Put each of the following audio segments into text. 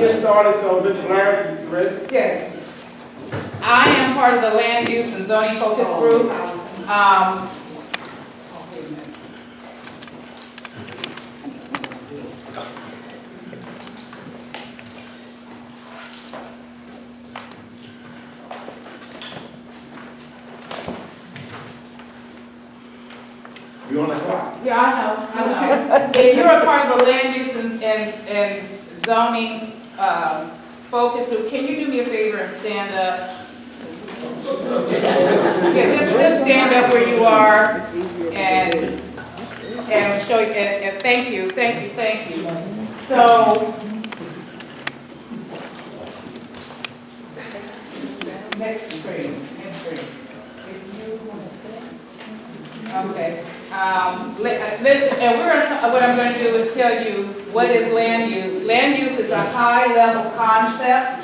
get started, so Ms. Blair, you ready? Yes. I am part of the Land Use and Zoning Focus Group. You on the clock? Yeah, I know. If you're a part of the Land Use and Zoning Focus Group, can you do me a favor and stand up? Yeah, just stand up where you are and show you, and thank you. So, next screen. If you want to stand. Okay. And what I'm going to do is tell you what is land use. Land use is a high-level concept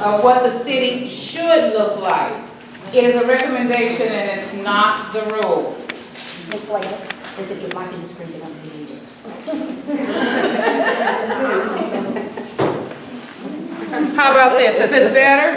of what the city should look like. It is a recommendation and it's not the rule. Ms. Blair, is it your mic and screen that I'm reading? How about this? Is this better?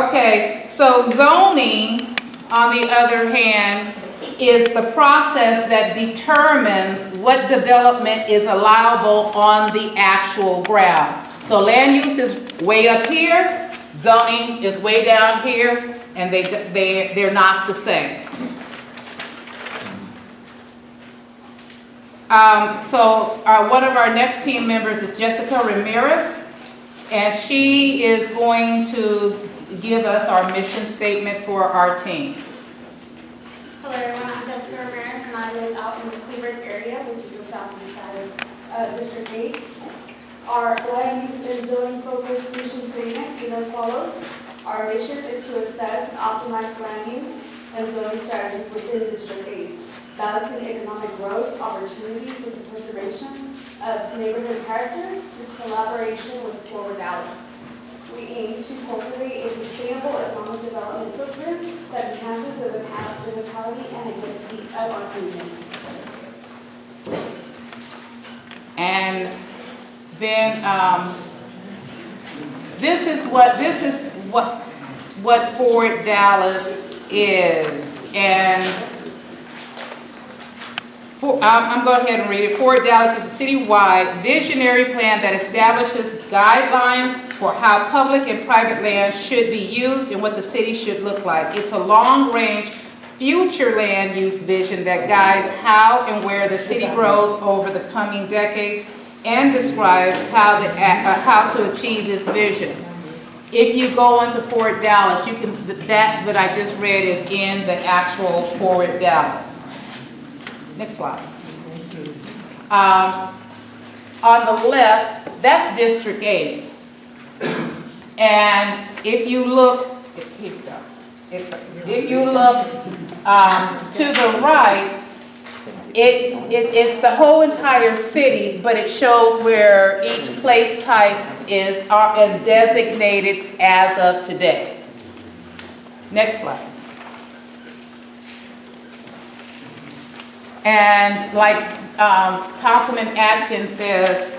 Okay, so zoning, on the other hand, is the process that determines what development is allowable on the actual ground. So land use is way up here, zoning is way down here, and they're not the same. One of our next team members is Jessica Ramirez, and she is going to give us our mission statement for our team. Hello everyone, I'm Jessica Ramirez and I live out in the Cleveland area, which is the southeast side of District 8. Our land use and zoning focused mission statement is as follows. Our mission is to assess and optimize land use and zoning strategies within District 8, balancing economic growth opportunities with the preservation of neighborhood character through collaboration with Forward Dallas. We aim to cultivate a sustainable economic development footprint that enhances the vitality and identity of our community. And then this is what Forward Dallas is, and I'm going ahead and read it. Forward Dallas is a citywide visionary plan that establishes guidelines for how public and private land should be used and what the city should look like. It's a long-range future land use vision that guides how and where the city grows over the coming decades and describes how to achieve this vision. If you go into Forward Dallas, you can, that I just read is in the actual Forward Dallas. Next slide. On the left, that's District 8. And if you look, if you look to the right, it's the whole entire city, but it shows where each place type is designated as of today. Next slide. And like Councilman Atkins says,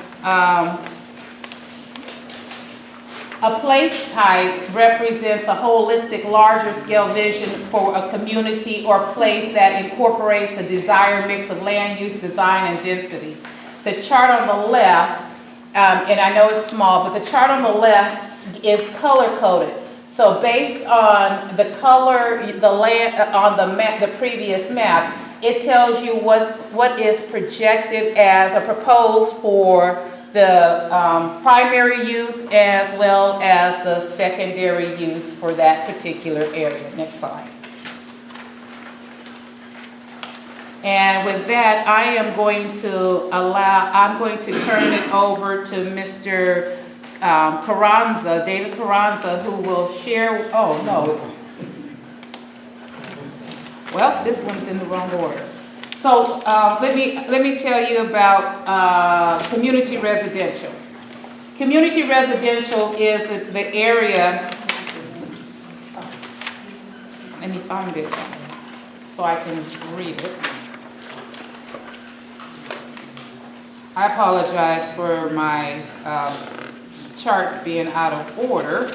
a place type represents a holistic, larger scale vision for a community or place that incorporates a desired mix of land use, design, and density. The chart on the left, and I know it's small, but the chart on the left is color coded. So based on the color, the land on the map, the previous map, it tells you what is projected as or proposed for the primary use as well as the secondary use for that particular area. Next slide. And with that, I am going to turn it over to Mr. Carranza, David Carranza, who will share, well, this one's in the wrong order. So let me tell you about community residential. Community residential is the area. Let me find this one so I can read it. I apologize for my charts being out of order.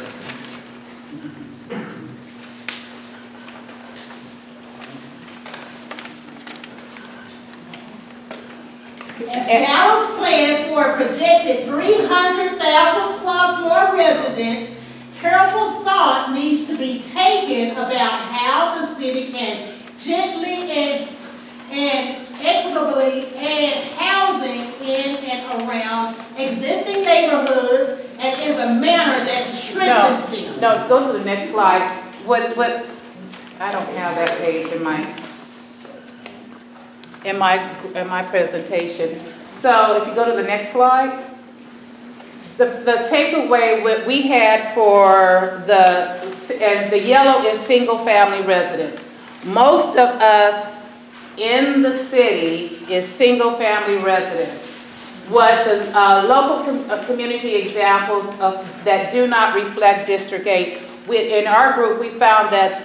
As Dallas plans for a projected 300,000 plus more residents, careful thought needs to be taken about how the city can gently and equitably add housing in and around existing neighborhoods and in the manner that strengthens them. No, go to the next slide. What, I don't have that page in my presentation. So if you go to the next slide, the takeaway what we had for the yellow is single family residence. Most of us in the city is single family residents. What the local community examples of that do not reflect District 8, in our group we found that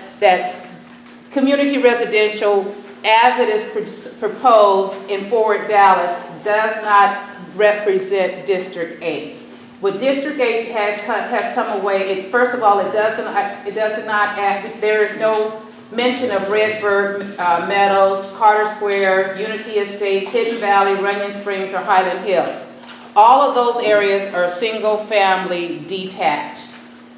community residential as it is proposed in Forward Dallas does not represent District 8. What District 8 has come away, first of all, it does not add, there is no mention of Redbird Meadows, Carter Square, Unity Estates, Hidden Valley, Runyon Springs, or Highland Hills. All of those areas are single family detached.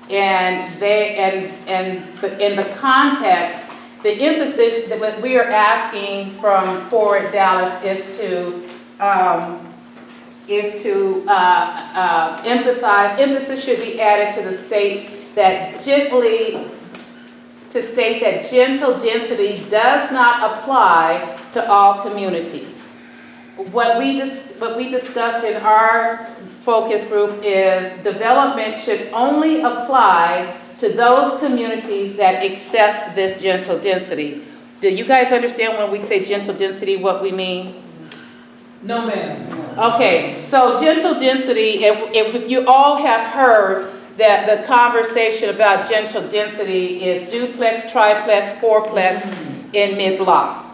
And in the context, the emphasis that what we are asking from Forward Dallas is to emphasize, emphasis should be added to the state that gentle density does not apply to all communities. What we discussed in our focus group is development should only apply to those communities that accept this gentle density. Do you guys understand when we say gentle density what we mean? No, ma'am. Okay, so gentle density, if you all have heard that the conversation about gentle density is duplex, triplex, fourplex in mid-block.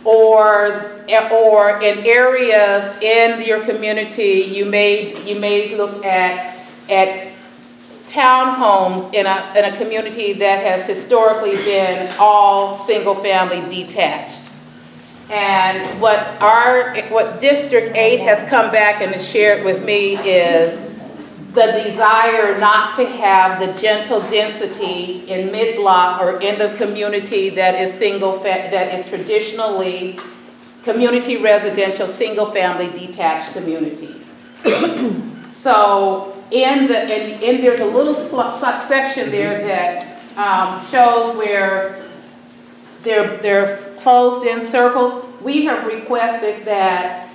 Or in areas in your community, you may look at townhomes in a community that has historically been all single family detached. And what District 8 has come back and shared with me is the desire not to have the gentle density in mid-block or in the community that is traditionally community residential, single family detached communities. So there's a little section there that shows where they're closed in circles. We have requested that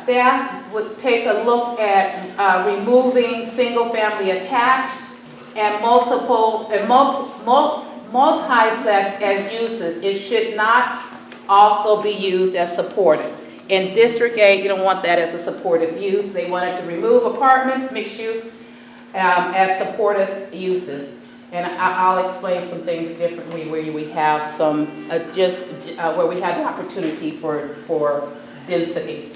staff would take a look at removing single family attached and multiplex as uses. It should not also be used as supportive. In District 8, you don't want that as a supportive use. They wanted to remove apartments, mixed use, as supportive uses. And I'll explain some things differently where we have some, where we have the opportunity for density.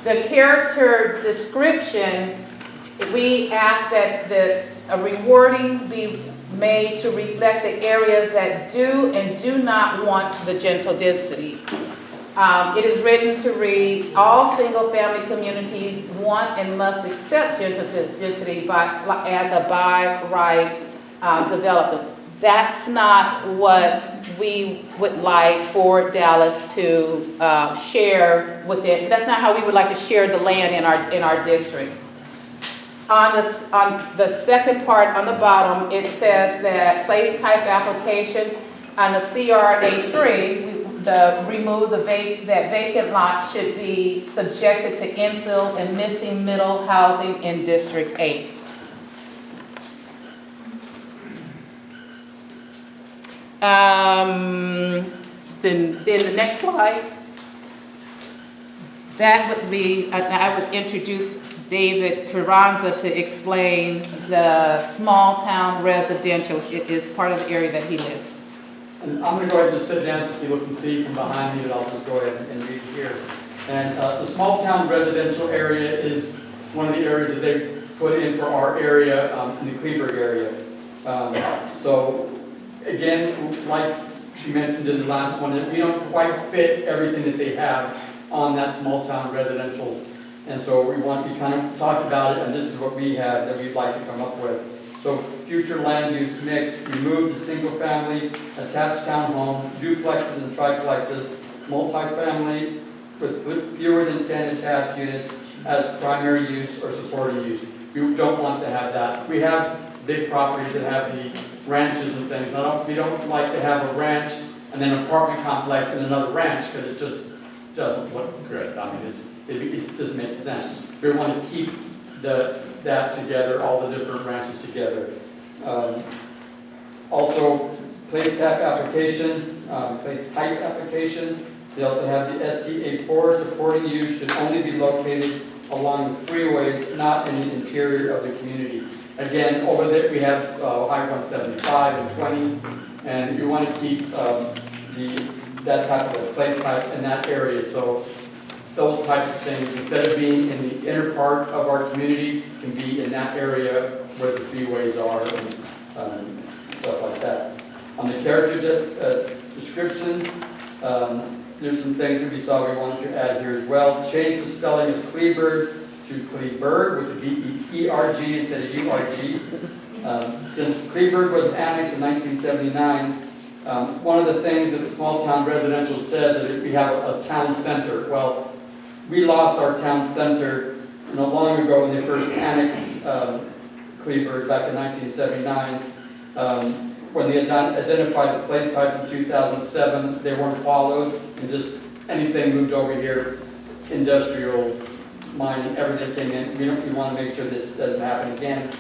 The character description, we ask that a rewarding be made to reflect the areas that do and do not want the gentle density. It is written to read, all single family communities want and must accept gentle density as a by right development. That's not what we would like for Dallas to share with it. That's not how we would like to share the land in our district. On the second part on the bottom, it says that place type application on the CRA3, remove that vacant lot should be subjected to infill and missing middle housing in District 8. Then the next slide, that would be, I would introduce David Carranza to explain the small town residential. It is part of the area that he lives. And I'm going to go ahead and just sit down to see what you can see from behind me, but I'll just go ahead and read here. And the small town residential area is one of the areas that they put in for our area, in the Kleberg area. So again, like she mentioned in the last one, that we don't quite fit everything that they have on that small town residential. And so we kind of talked about it, and this is what we have that we'd like to come up with. So future land use mix, remove the single family, attached townhomes, duplexes and triplexes, multifamily with fewer than 10 attached units as primary use or supporting use. We don't want to have that. We have big properties that have the ranches and things. We don't like to have a ranch and then an apartment complex and another ranch, because it just doesn't look good. I mean, it doesn't make sense. We want to keep that together, all the different ranches together. Also, place type application, They also have the STA4, supporting use should only be located along the freeways, not in the interior of the community. Again, over there we have I-175 and 20, and you want to keep that type of a place type in that area. So those types of things, instead of being in the inner part of our community, can be in that area where the freeways are and stuff like that. On the character description, there's some things that we saw we wanted to add here as well. Change the spelling of Kleberg to Kleberg with the E-R-G instead of U-R-G. Since Kleberg was annexed in 1979, one of the things that the small town residential says is that we have a town center. Well, we lost our town center not long ago when they first annexed Kleberg back in 1979. When they identified the place types in 2007, they weren't followed, and just anything moved over here, industrial, mining, everything came in. We want to make sure this doesn't happen again,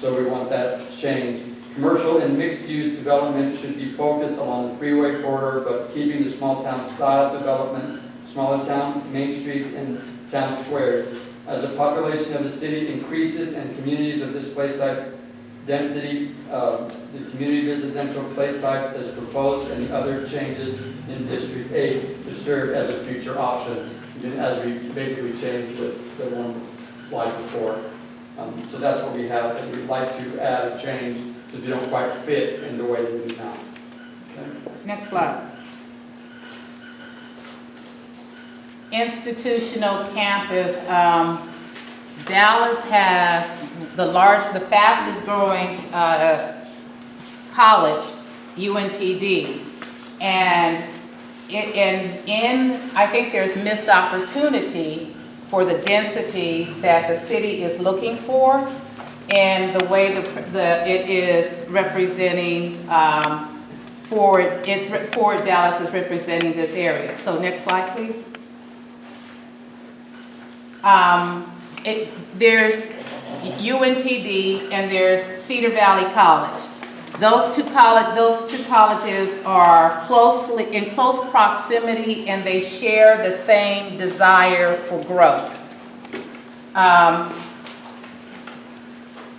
so we want that changed. Commercial and mixed-use development should be focused along the freeway corridor, but keeping the small town style development, smaller town main streets and town squares. As the population of the city increases and communities of this place type density, the community residential place types as proposed and the other changes in District 8 to serve as a future option, as we basically changed the one slide before. So that's what we have, that we'd like to add a change so they don't quite fit in the way that we do now. Okay. Next slide. Institutional campus. Dallas has the fastest growing college, UNTD, and I think there's missed opportunity for the density that the city is looking for, and the way it is representing for Dallas is representing this area. So next slide, please. There's UNTD and there's Cedar Valley College. Those two colleges are in close proximity, and they share the same desire for growth.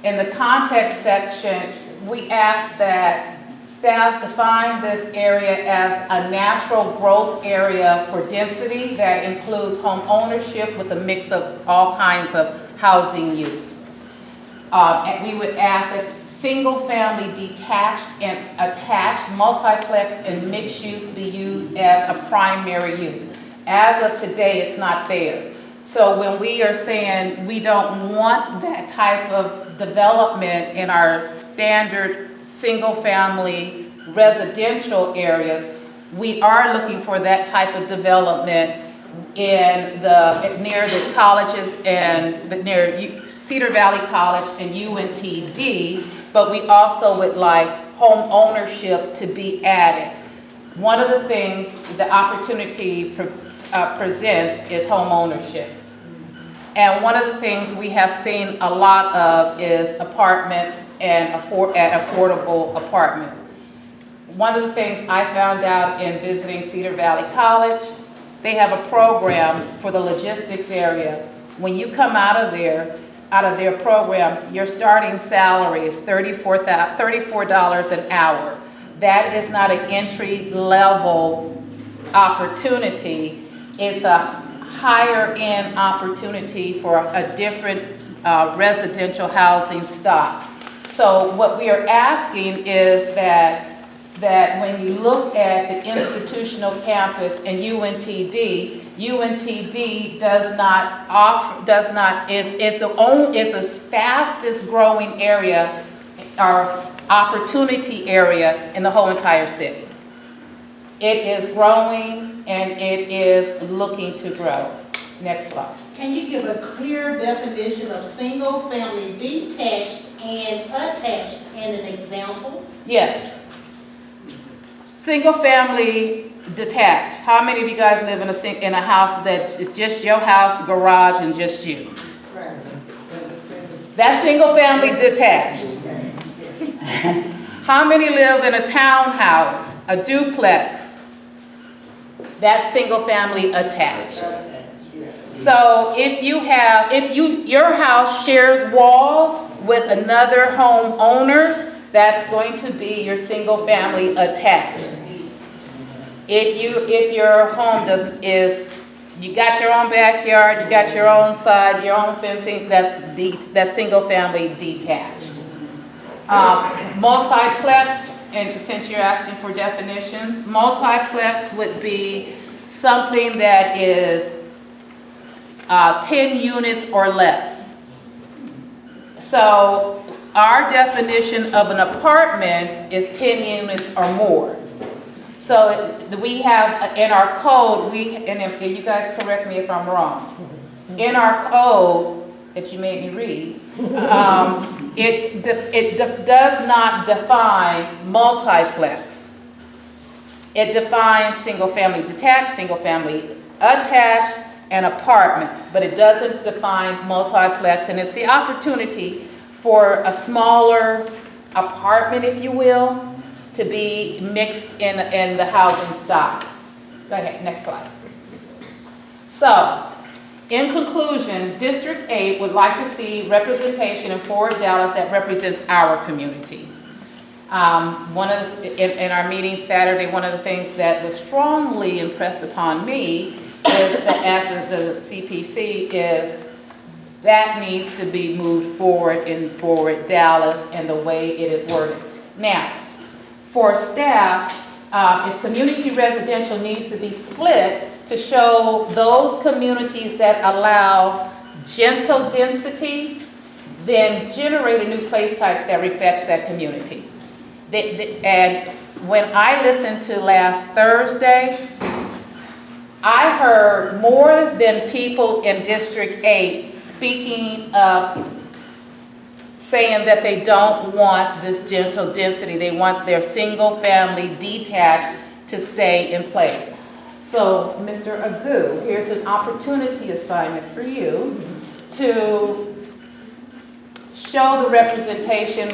In the context section, we ask that staff define this area as a natural growth area for density that includes home ownership with a mix of all kinds of housing use. And we would ask that single-family detached and attached, multiplex and mixed use be used as a primary use. As of today, it's not there. So when we are saying we don't want that type of development in our standard single-family residential areas, we are looking for that type of development in near the colleges and near Cedar Valley College and UNTD, but we also would like home ownership to be added. One of the things the opportunity presents is home ownership. And one of the things we have seen a lot of is apartments and affordable apartments. One of the things I found out in visiting Cedar Valley College, they have a program for the logistics area. When you come out of their program, your starting salary is $34 an hour. That is not an entry level opportunity. It's a higher end opportunity for a different residential housing stock. So what we are asking is that when you look at the institutional campus and UNTD does not offer, is the fastest growing area or opportunity area in the whole entire city. It is growing and it is looking to grow. Next slide. Can you give a clear definition of single-family detached and attached and an example? Yes. Single family detached. How many of you guys live in a house that is just your house, garage, and just you? That's single family detached. How many live in a townhouse, a duplex? That's single family attached. So if your house shares walls with another homeowner, that's going to be your single family attached. If your home you got your own backyard, you got your own side, your own fencing, that's single family detached. Multiplex, and since you're asking for definitions, multiplex would be something that is 10 units or less. So our definition of an apartment is 10 units or more. So we have in our code, and if you guys correct me if I'm wrong, in our code that you made me read, it does not define multiplex. It defines single family detached, single family attached, and apartments, but it doesn't define multiplex, and it's the opportunity for a smaller apartment, if you will, to be mixed in the housing stock. Go ahead, next slide. So, in conclusion, District 8 would like to see representation in Forward Dallas that represents our community. In our meeting Saturday, one of the things that was strongly impressed upon me is that as the CPC is that needs to be moved forward in Forward Dallas and the way it is worded. Now, for staff, if community residential needs to be split to show those communities that allow gentle density, then generate a new place type that reflects that community. And when I listened to last Thursday, I heard more than people in District 8 speaking up, saying that they don't want this gentle density. They want their single family detached to stay in place. So, Mr. Agu, here's an opportunity assignment for you to show the representation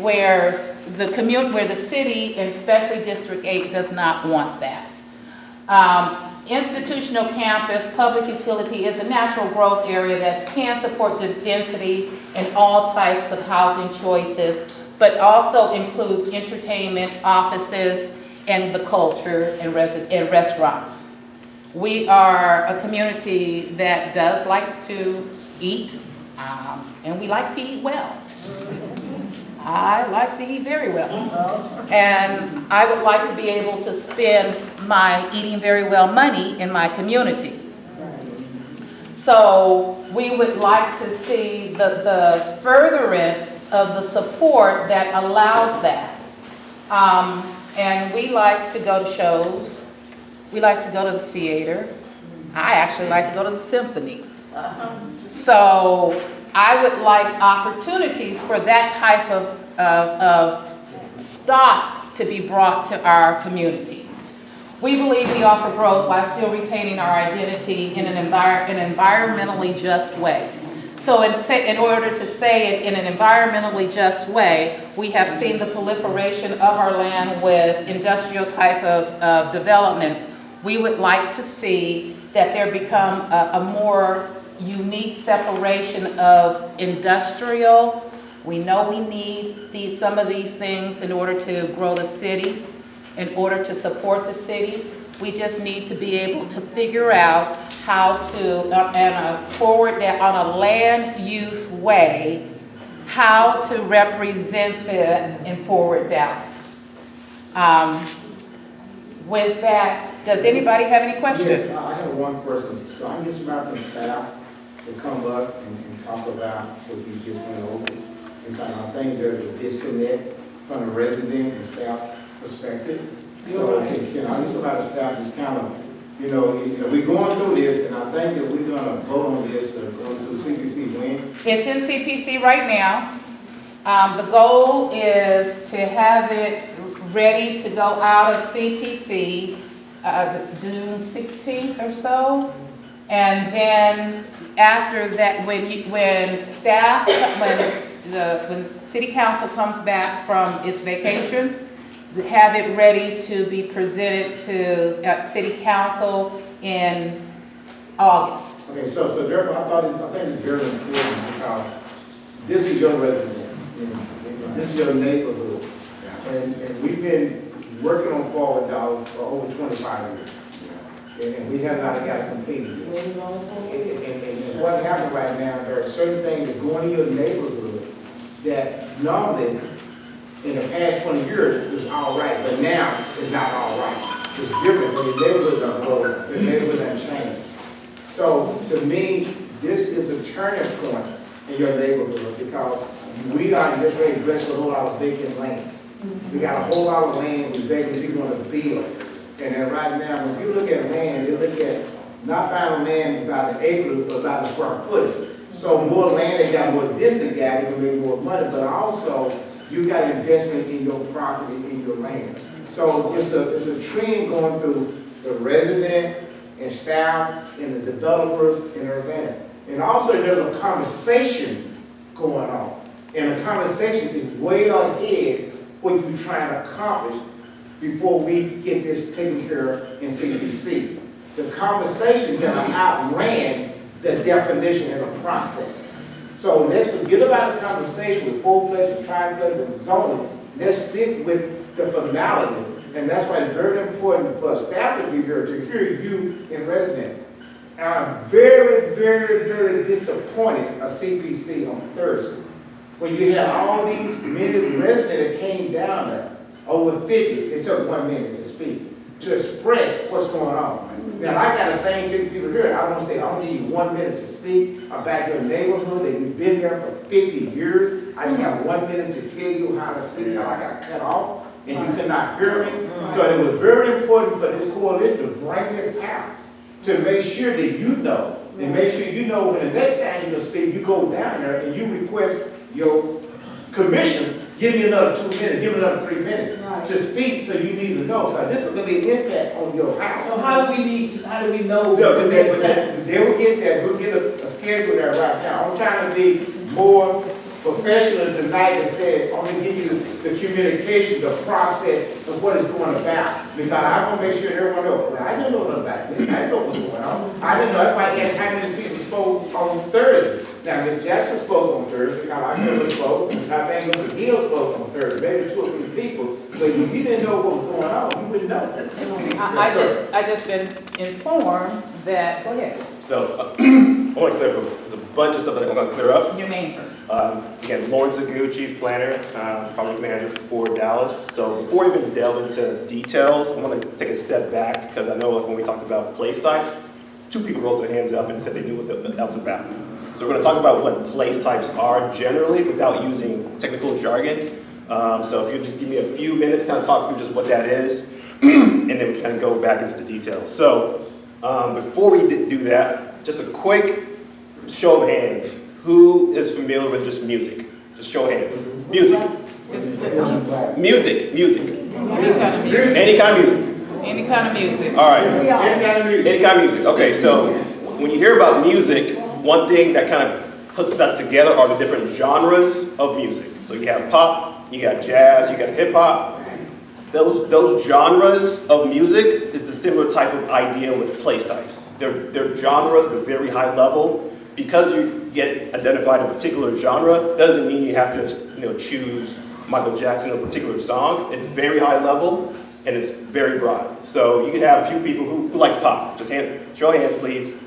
where the city, and especially District 8, does not want that. Institutional campus, public utility is a natural growth area that can support the density in all types of housing choices, but also include entertainment, offices, and the culture and restaurants. We are a community that does like to eat, and we like to eat well. I like to eat very well. And I would like to be able to spend my eating very well money in my community. So we would like to see the furtherance of the support that allows that. And we like to go to shows. We like to go to the theater. I actually like to go to the symphony. So I would like opportunities for that type of stock to be brought to our community. We believe we offer growth while still retaining our identity in an environmentally just way. So in order to say it in an environmentally just way, we have seen the proliferation of our land with industrial type of developments. We would like to see that there become a more unique separation of industrial. We know we need some of these things in order to grow the city. in order to support the city. We just need to be able to figure out how to, on a land use way, how to represent that in Forward Dallas. With that, does anybody have any questions? Yes, I have one question. So I get somebody from staff to come up and talk about what you just went over. And I think there's a disconnect from the resident and staff perspective. So, I need somebody to staff just kind of, we're going through this, and I think that we're gonna vote on this, going through CPC when. It's in CPC right now. The goal is to have it ready to go out of CPC June 16th or so. And then after that, when city council comes back from its vacation, have it ready to be presented to city council in August. Okay, so therefore, I think it's very important because this is your resident, this is your neighborhood, and we've been working on Forward Dallas for over 25 years, and we have not got it completed yet. And what happened right now, there are certain things that go in your neighborhood that normally in the past 20 years was all right, but now it's not all right. It's different, but the neighborhood don't grow, the neighborhood doesn't change. So to me, this is a turning point in your neighborhood because we are just ready to bless a whole lot of vacant land. We got a whole lot of land we vacant people want to build. And then right now, when you look at land, you look at not buying land by the acres, but by the square footage. So more land, they got more density, got it, make more money, but also you got investment in your property, in your land. So it's a trend going through the resident and staff and the developers and everything. And also there's a conversation going on. And the conversation is way ahead what you're trying to accomplish before we get this taken care of in CPC. The conversation that outran the definition and the process. So let's forget about the conversation with fourplex and triplex and zoning. Let's stick with the finality. And that's why it's very important for staff to be here, to hear you in resident. I'm very, very, very disappointed at CPC on Thursday. When you had all these many residents that came down there, over 50, it took 1 minute to speak, to express what's going on. Now, I got the same 50 people here. I want to say, I'm going to give you 1 minute to speak about your neighborhood that you've been there for 50 years. I just got 1 minute to tell you how to speak. Now I got cut off, and you could not hear me. So it was very important for this coalition to bring this out, to make sure that you know, and make sure you know when the next time you're going to speak, you go down there and you request your commission, give me another 2 minutes, give me another 3 minutes to speak, so you need to know. Because this is going to be an impact on your house. So how do we know? They will get that, we'll get a schedule there right now. I'm trying to be more professional tonight and said, I'm going to give you the communication, the process of what is going about. Because I want to make sure everyone knows. Well, I didn't know nothing about this. I didn't know what was going on. I didn't know everybody had how many people spoke on Thursday. Now, Ms. Jackson spoke on Thursday, I never spoke. I think Mr. Gill spoke on Thursday, maybe 2 or 3 people. But if you didn't know what was going on, you wouldn't know. I just been informed that, go ahead, So, I want to clear up, there's a bunch of stuff that I'm going to clear up. your name first. Again, Lawrence Agu, Chief Planner, Project Manager for Dallas. So before we even delve into details, I want to take a step back because I know like when we talked about place types, 2 people rolled their hands up and said they knew what that was about. So we're going to talk about what place types are generally without using technical jargon. So if you just give me a few minutes, kind of talk through just what that is, and then we kind of go back into the details. So before we do that, just a quick show of hands. Who is familiar with just music? Just show of hands. Music. Music. Any kind of music. Any kind of music. All right. Any kind of music. Any kind of music. Okay, so when you hear about music, one thing that kind of puts that together are the different genres of music. So you have pop, you got jazz, you got hip hop. Those genres of music is the similar type of idea with place types. They're genres, they're very high level. Because you get identified a particular genre, doesn't mean you have to choose Michael Jackson or a particular song. It's very high level. and it's very broad. So you can have a few people who likes pop. Just show hands, please.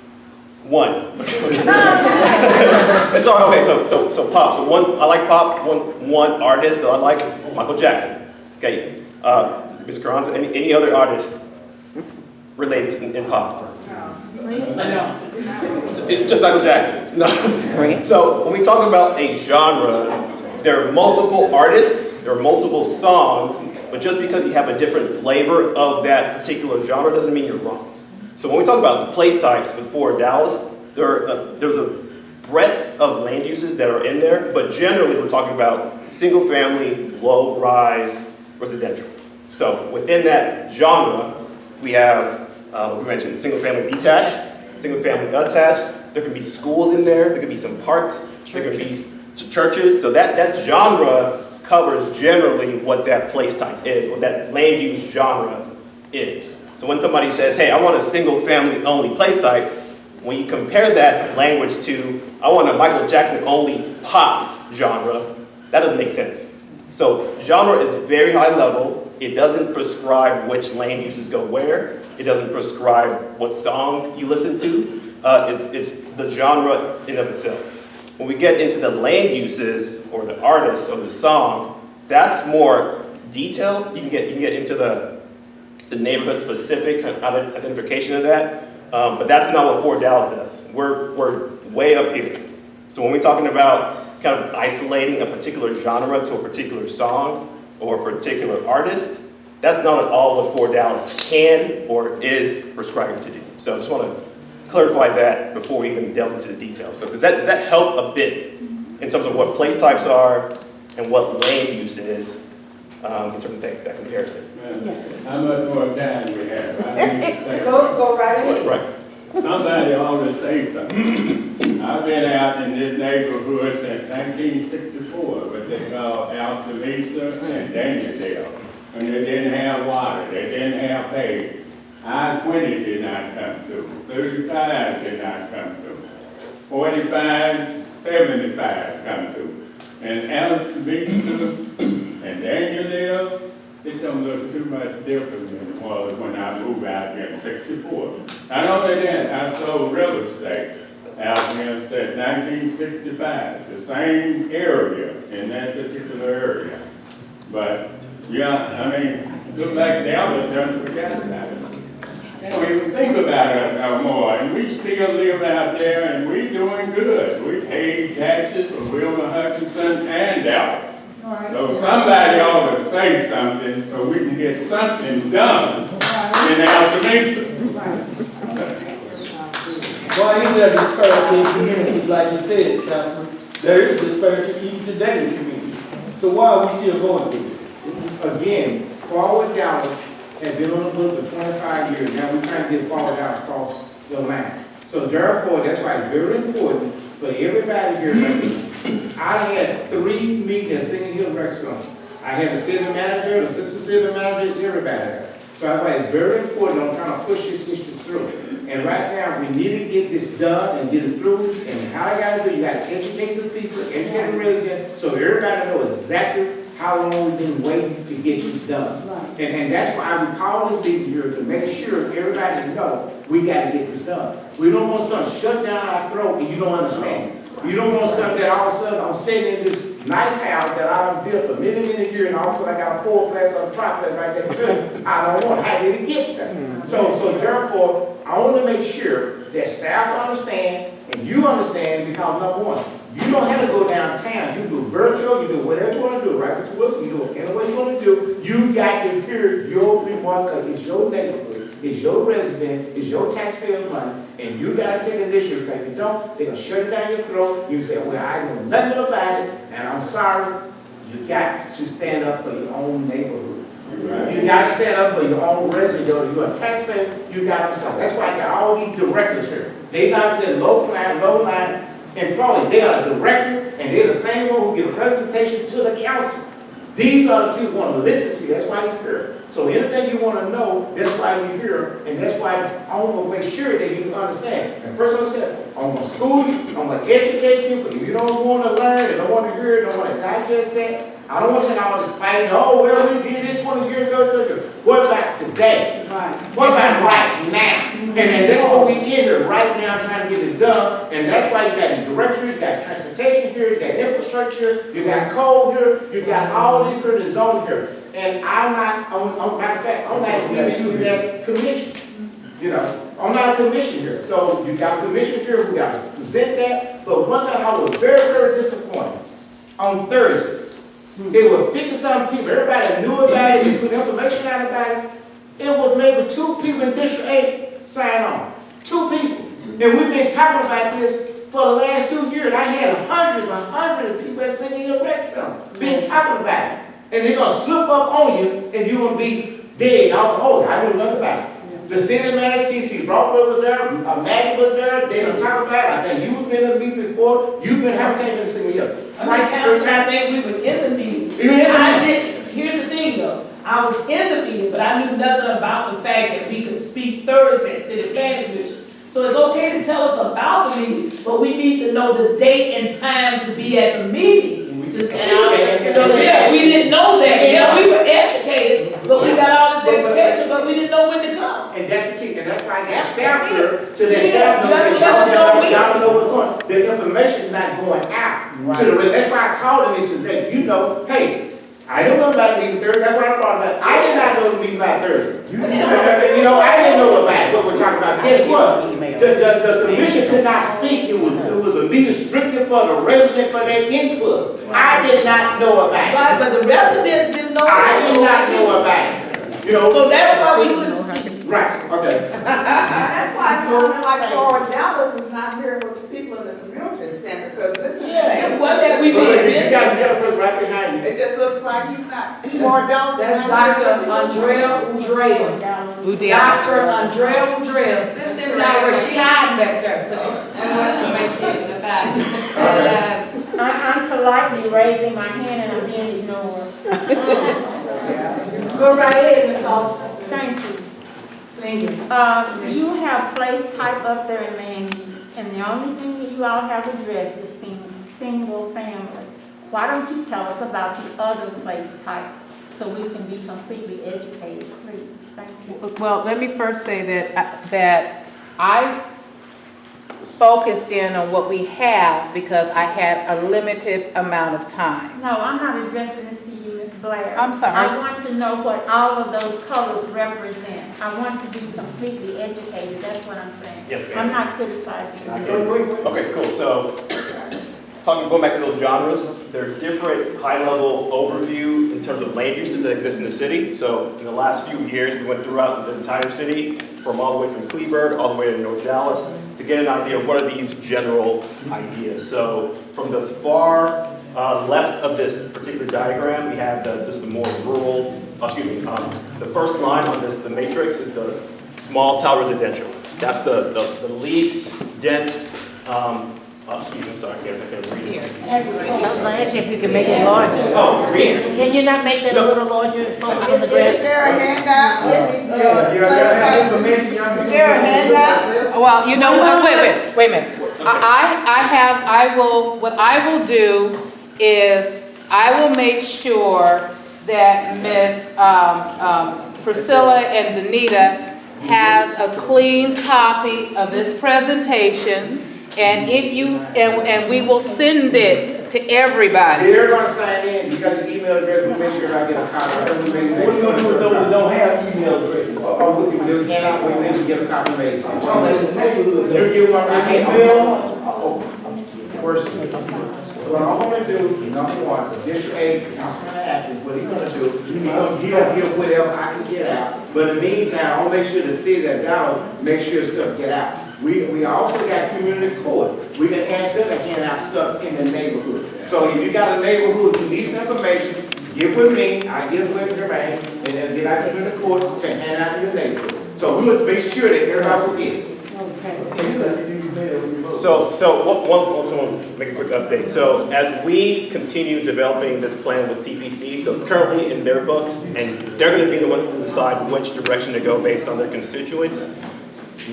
One. It's all okay. So pop. So one, I like pop. One artist that I like, Michael Jackson. Okay. Mr. Carranza, any other artists related in pop? It's just Michael Jackson. No. So when we talk about a genre, there are multiple artists, there are multiple songs, but just because you have a different flavor of that particular genre doesn't mean you're wrong. So when we talk about the place types for Dallas, there's a breadth of land uses that are in there, but generally we're talking about single family, low rise, residential. So within that genre, we have, we mentioned single family detached, single family attached, there can be schools in there can be some parks, there can be some churches. So that genre covers generally what that place type is, what that land use genre is. So when somebody says, hey, I want a single family only place type, when you compare that language to, I want a Michael Jackson only pop genre, that doesn't make sense. So genre is very high level. It doesn't prescribe which land uses go where. It doesn't prescribe what song you listen to. It's the genre in of itself. When we get into the land uses or the artist or the song, that's more detailed. You can get into the neighborhood specific identification of that. But that's not what Fort Dallas does. We're way up here. So when we're talking about kind of isolating a particular genre to a particular song or a particular artist, that's not at all what Fort Dallas can or is prescribing to do. So I just want to clarify that before we even delve into the details. So does that help a bit in terms of what place types are and what land use is in terms of that comparison? How much more time we have? Go right ahead. Right. Somebody always say something. I've been out in this neighborhood since 1964, what they call ALIREZA and Danielsdale. When they didn't have water, they didn't have paving. I-20 did not come through. 35 did not come through. 45, 75 come through. And ALIREZA and Danielsdale, it don't look too much different than it was when I moved out here in 64. Not only that, I sold real estate out here since 1965, the same area in that particular area. But, yeah, I mean, look like Dallas done forgot about it. They don't even think about it no more, and we still live out there and we doing good. We pay taxes for Wilma, Hutchinson, and Dallas. So somebody ought to say something so we can get something done in ALIREZA. Why is there disparity in communities, like you said, Councilman? There is disparity even today in communities. So why are we still going through this? Again, Forward Dallas has been on the book for 25 years. Now we're trying to get Forward Dallas across the line. So therefore, that's why it's very important for everybody here. I had 3 meetings at Singing Hill Rec Center. I had the city manager, the assistant city manager, everybody. So that's why it's very important. I'm trying to push this issue through. And right now, we need to get this done and get it through. And how I got to do, you got to educate the people, educate the residents, so everybody knows exactly how long we've been waiting to get this done. Right. And that's why I would call this meeting here to make sure everybody knows we got to get this done. We don't want something shut down our throat and you don't understand. You don't want something that all of a sudden I'm sitting in this nice house that I've built for many, many years, and all of a sudden I got a 4-place or a triplex right there. I don't want. How did it get there? So therefore, I want to make sure that staff understand and you understand, because number one, you don't have to go downtown. You do virtual, you do whatever you want to do, right? Mr. Wilson, you do it any way you want to do. You got to hear your remark because it's your neighborhood, it's your resident, it's your taxpayer money, and you got to take initiative. Because if you don't, they're going to shut it down your throat. You say, well, I know nothing about it, and I'm sorry. You got to stand up for your own neighborhood. Right. You got to stand up for your own resident. You're a taxpayer, you got to stand. That's why I got all these directors here. They're not just low-line employees. They are a director, and they're the same one who give a presentation to the council. These are the people who want to listen to you. That's why you're here. So anything you want to know, that's why you're here, and that's why I want to make sure that you understand. And first I said, I'm going to school you, I'm going to educate you, but if you don't want to learn and don't want to hear it, don't want to digest that, I don't want to hear all this fighting, oh, well, we did it 20 years ago, 30 years. What about today? What about right now? And then that's what we in here right now trying to get it done. And that's why you got the directory, you got transportation here, you got infrastructure, you got code here, you got all these different zones here. And I'm not, matter of fact, I'm not even that commission. You know, I'm not a commission here. So you got a commission here who got to present that. But one thing I was very, very disappointed on Thursday. There were 50-something people. Everybody knew about it. We put information out about it. It was maybe 2 people in District 8 sign on. 2 people. And we've been talking about this for the last 2 years. I had hundreds of people at City Rec Center been talking about it. And they're going to slip up on you and you're going to be dead. I was like, oh, I knew nothing about it. The city manager, TC Broadway was there, Maggie was there, they don't talk about it. I think you was been in the meeting before, you've been, how many times been sitting here? Councilman, I think we were in the meeting. Here's the thing though, I was in the meeting, but I knew nothing about the fact that we could speak Thursday at City Planning Commission. So it's okay to tell us about the meeting, but we need to know the date and time to be at the meeting. So yeah, we didn't know that. Yeah, we were educated, but we got all this education, but we didn't know when to come. And that's the key, and that's why I got staff here, so that staff knows that y'all know what's going on. The information is not going out to the rest. That's why I called them and said, hey, you know, hey, I don't know about the meeting Thursday, that's what I thought about. I did not know the meeting about Thursday. You know, I didn't know about what we're talking about. Guess what? The commission could not speak. It was a meeting strictly for the residents for their input. I did not know about it. Right, but the residents didn't know. I did not know about it. You know. So that's why we couldn't speak. Right, okay. That's why it sounded like Florida Dallas was not here with the people in the community center, because listen. Yeah, it's what that we You did. guys got a person right behind you. It just looks like he's not. Florida Dallas. That's Dr. Andrea UDREA. Dr. Andrea UDREA, assistant director, she hiding back there. I'm politely raising my hand and I'm being ignored. Go right ahead, Ms. Austin. Thank you. Senior. You have place type up there in land use, and the only thing that you all have addressed is single family. Why don't you tell us about the other place types so we can be completely educated, please? Thank you. Well, let me first say that I focused in on what we have because I had a limited amount of time. No, I'm not addressing this to you, Ms. Blair. I'm sorry. I want to know what all of those colors represent. I want to be completely educated, that's what I'm saying. Yes, ma'am. I'm not criticizing you. Okay, cool. So, going back to those genres, there are different high-level overview in terms of land uses that exist in the city. So, in the last few years, we went throughout the entire city, from all the way from Cleveland all the way to North Dallas, to get an idea of what are these general ideas. So, from the far left of this particular diagram, we have just the more rural. The first line on this, the matrix, is the small town residential. That's the least dense. Excuse me, I'm sorry, I can't read it. I was going to ask you if you can make it larger. Oh, read it. Can you not make that a little larger? Focus on the Is graph? there a handout? Information, y'all. Is there a handout? Well, you know what, wait a minute. What I will do is I will make sure that Ms. Priscilla and Danita has a clean copy of this presentation. And if you, and we will send it to everybody. They're gonna sign in, you got the email address, we'll make sure I get a copy. What are you gonna do with those that don't have email addresses? Or we can do hand out, we can get a copy made. I'm talking about in the neighborhood. You give my email. First, so what I'm gonna do, number one, for District 8, Councilman Atkins, what he's gonna do, he's gonna give whatever I can get out. But in the meantime, I'll make sure the city that down, make sure stuff get out. We also got community court. We can ask them to hand out stuff in the neighborhood. So if you got a neighborhood who needs information, get with me, I get it with Jermaine, and then get out community court to hand out in the neighborhood. So we will make sure that everybody will get it. So make a quick update. So as we continue developing this plan with CPC, so it's currently in their books, and they're going to be the ones to decide which direction to go based on their constituents.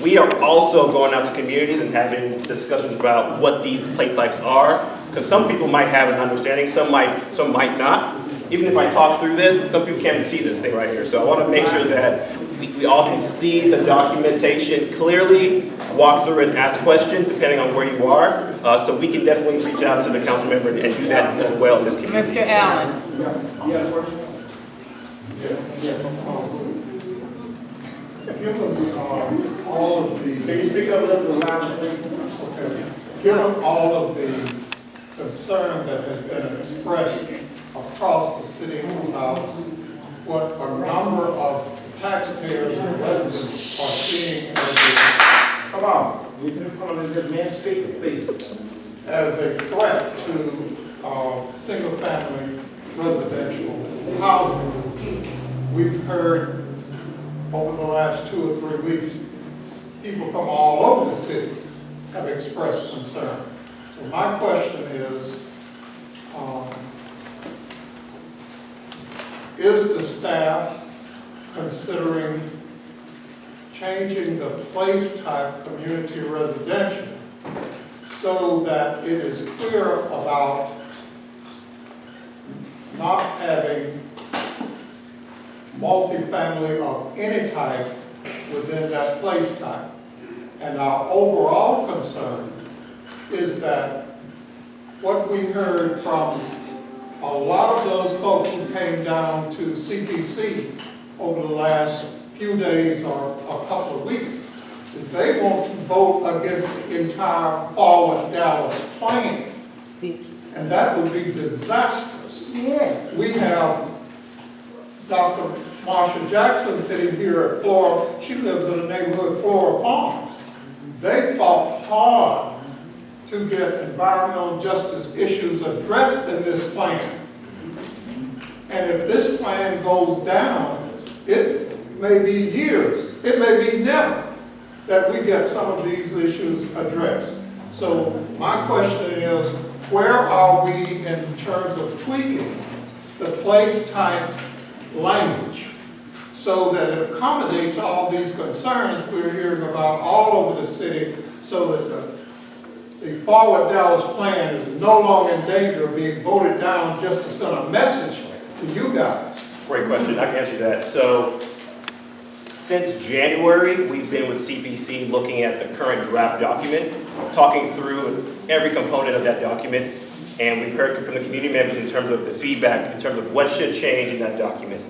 We are also going out to communities and having discussions about what these place types are, because some people might have an understanding, some might not. even if I talk through this, some people can't even see this thing right here. So I want to make sure that we all can see the documentation clearly, walk through it and ask questions depending on where you are. So we can definitely reach out to the council member and do that as well in this community. Mr. Allen. Given all of the, can you speak up a little bit louder, please? Okay. Given all of the concern that has been expressed across the city about what a number of taxpayers and residents are seeing as a, come on, we can call it this man speaking, please, as a threat to single-family residential housing. We've heard over the last 2 or 3 weeks, people from all over the city have expressed concern. So my question is the staff considering changing the place type community residential so that it is clear about not having multifamily of any type within that place type? And our overall concern is that what we heard from a lot of those folks who came down to CPC over the last few days or a couple of weeks is they want to vote against the entire Forward Dallas plan. And that would be disastrous. Yes. We have Dr. Marsha Jackson sitting here at Flora. She lives in the neighborhood Flora Farms. They fought hard to get environmental justice issues addressed in this plan. And if this plan goes down, it may be years, it may be never, that we get some of these issues addressed. So my question is, where are we in terms of tweaking the place type language so that it accommodates all these concerns we're hearing about all over the city, so that the Forward Dallas plan is no longer in danger of being voted down just to send a message to you guys? Great question, I can answer that. So since January, we've been with CPC looking at the current draft document, talking through every component of that document, and we've heard from the community members in terms of the feedback, in terms of what should change in that document.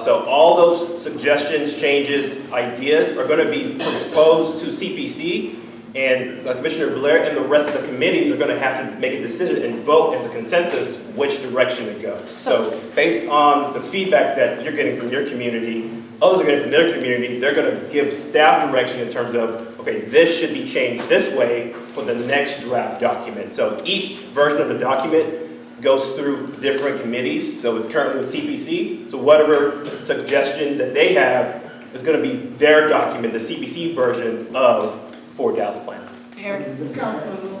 So all those suggestions, changes, ideas are going to be proposed to CPC, and Commissioner Blair and the rest of the committees are going to have to make a decision and vote as a consensus which direction to go. So based on the feedback that you're getting from your community, others are getting from their community, they're going to give staff direction in terms of, okay, this should be changed this way for the next draft document. So each version of the document goes through different committees. So it's currently with CPC. So whatever suggestions that they have is going to be their document, the CPC version of Forward Dallas plan. Councilman.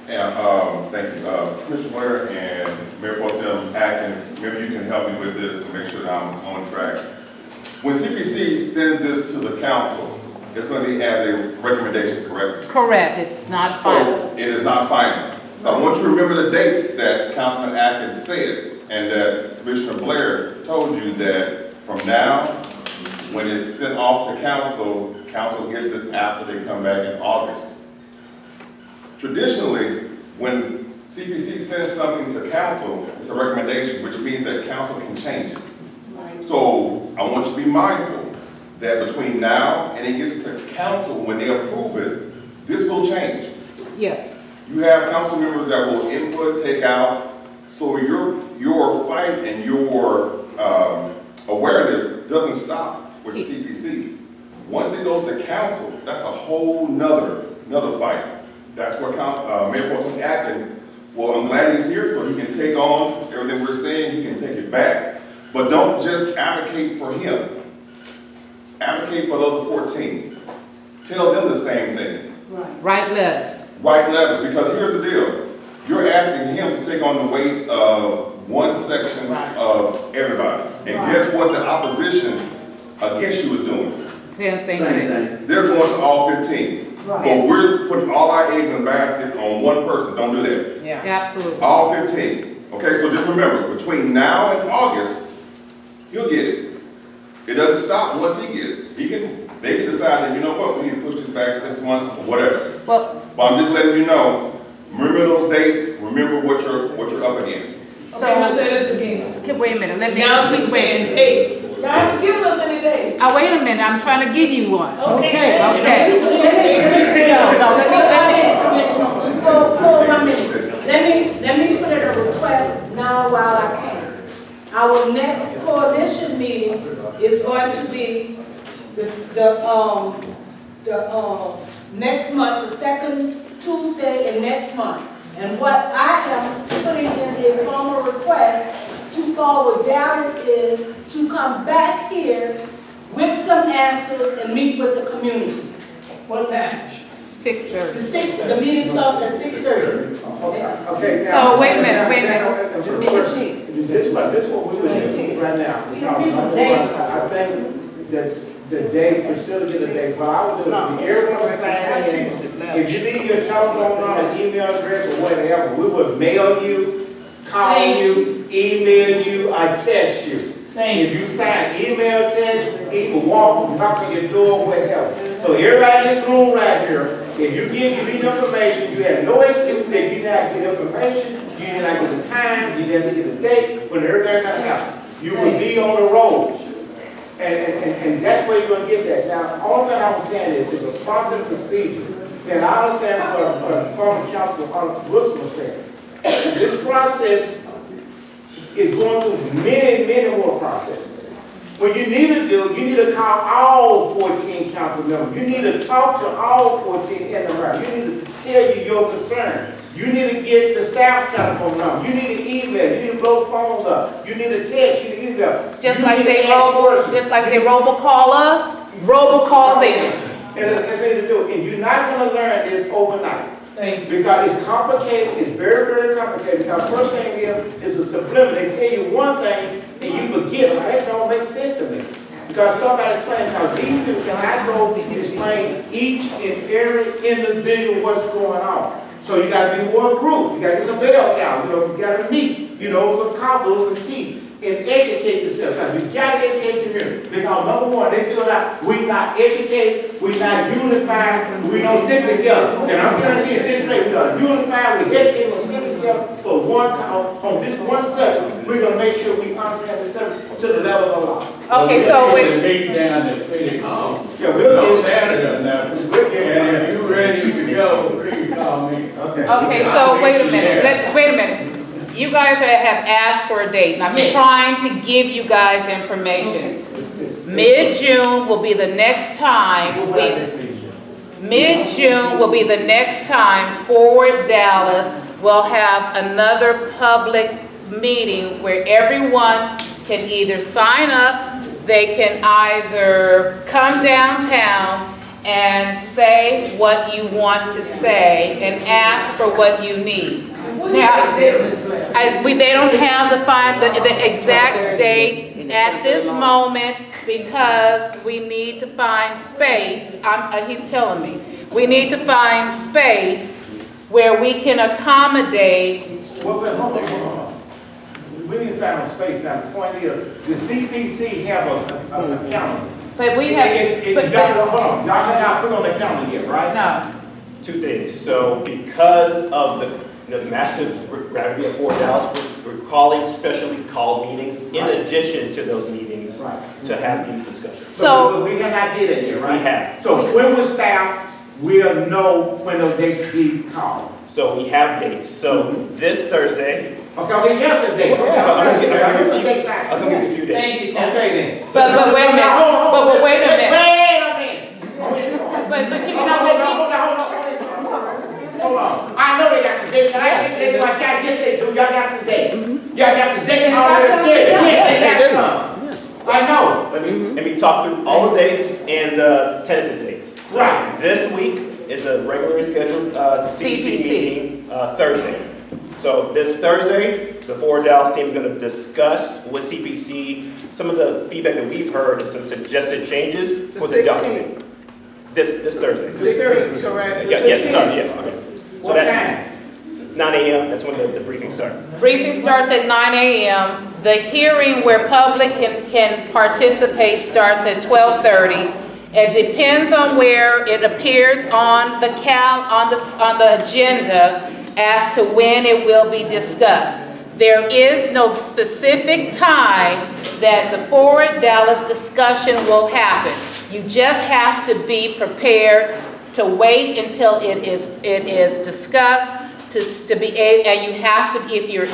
Yeah, thank you. Commissioner Blair and Mayor Pro Tem Atkins, maybe you can help me with this to make sure that I'm on track. When CPC sends this to the council, it's going to be as a recommendation, correct? Correct, it's not final. So it is not final. So I want you to remember the dates that Councilman Atkins said, and that Commissioner Blair told you that from now, when it's sent off to council, council gets it after they come back in August. Traditionally, when CPC sends something to council, it's a recommendation, which means that council can change it. So I want you to be mindful that between now and it gets to council, when they approve it, this will change. Yes. You have council members that will input, take out, so your fight and your awareness doesn't stop with the CPC. Once it goes to council, that's a whole nother fight. That's where Mayor Pro Tem Atkins, well, I'm glad he's here so he can take on everything we're saying, he can take it back. But don't just advocate for him. Advocate for the other 14. Tell them the same thing. Write letters. Write letters, because here's the deal. You're asking him to take on the weight of one section of everybody. And guess what the opposition against you is doing? Same thing. They're going to all 15. But we're putting all our eggs in the basket on one person. Don't do that. Yeah. Absolutely. All 15. Okay, so just remember, between now and August, he'll get it. It doesn't stop once he gets it. They can decide that, you know what, we need to push this back 6 months or whatever. Well, But I'm just letting you know, remember those dates, remember what you're up against. Okay, I'm gonna say this again. okay, wait a minute, let me. Y'all keep saying dates. Y'all haven't given us any dates. Oh, wait a minute, I'm trying to give you one. Okay. Okay. No, let me. So, 1 minute. Let me put in a request now while I can. Our next coalition meeting is going to be the next month, the second Tuesday in next month. And what I am putting in a formal request to forward Dallas is to come back here with some answers and meet with the community. What time? 6:30. The meeting starts at 6:30. Okay. So, wait a minute. This is what we're doing right now. I think that the day, facility the day, but I would do it, everyone was saying, if you leave your telephone number, email address, or whatever, we would mail you, call you, email you, or text you. If you sign email, text, even walk, knock on your door, whatever. So everybody in this room right here, if you give me information, you have no excuse that you did not get information, you did not get the time, you didn't get the date, when everything got happened. You will be on the road. And that's where you're going to get that. Now, all that I'm saying is a process procedure. And I understand what former Councilman Wilson was saying. This process is going through many more processes. What you need to do, you need to call all 14 council members. You need to talk to all 14 in the round. You need to tell you your concern. You need to get the staff telephone number. You need to email. You need to blow phones up. You need to text. You need to email. Just like they robocall us, robocall them. And that's what you do. And you're not going to learn this overnight. Thank you. Because it's complicated, it's very complicated. Because first thing is a subliminal. They tell you one thing and you forget. That don't make sense to me. Because somebody explained how these people cannot go and explain each and every individual what's going on. So you got to be more group. You got to get some bell cows. You got to meet. Some couples and tea. And educate yourself. You got to educate the community. Because number one, they feel like we're not educated, we're not unified, we don't stick together. And I'm guaranteeing this way, we are unified, we're educated, we're sticking together for one cause, on this one subject. We're going to make sure we understand the subject to the level of law. Okay, so wait. Meet down at City Hall. Yeah, we'll Don't get matter enough. And if you're ready to go, please call me. Okay, so wait a minute. Wait a minute. You guys have asked for a date, and I'm trying to give you guys information. Mid-June will be the next time. Mid-June will be the next time Forward Dallas will have another public meeting where everyone can either sign up, they can either come downtown and say what you want to say and ask for what you need. Now, they don't have the exact date at this moment because we need to find space. He's telling me. We need to find space where we can accommodate. Hold on. We need to find a space. Now, the point is, the CPC have a calendar. But we have. Hold on. Y'all have not put on the calendar yet, right? No. Two things. So because of the massive gravity of Fort Dallas, we're calling specially called meetings in addition to those meetings to have these discussions. So we have not did it yet, right? We have. So when we staff, we'll know when those dates be called. So we have dates. So this Thursday. Okay, yesterday. So I'm gonna give you a few days. Thank you. Okay then. But wait a minute. But wait a minute. Wait a minute. But you know Hold on. I know they got some dates. Can I take dates? I gotta get they do. Y'all got some dates. Y'all got some dates already scheduled. Yeah, they got some. I know. Let me talk through all the dates and the tentative dates. So Right. This week is a regularly scheduled CPC meeting Thursday. So this Thursday, the Forward Dallas team is going to discuss with CPC some of the feedback that we've heard and some suggested changes for the document. This Thursday. This Thursday. Yes, sorry, yes. Okay. So What that time? 9 a.m., that's when the briefing starts. Briefing starts at 9 a.m. The hearing where public can participate starts at 12:30. It depends on where it appears on the on the agenda as to when it will be discussed. There is no specific time that the Forward Dallas discussion will happen. You just have to be prepared to wait until it is discussed to be able, and you have to, if you're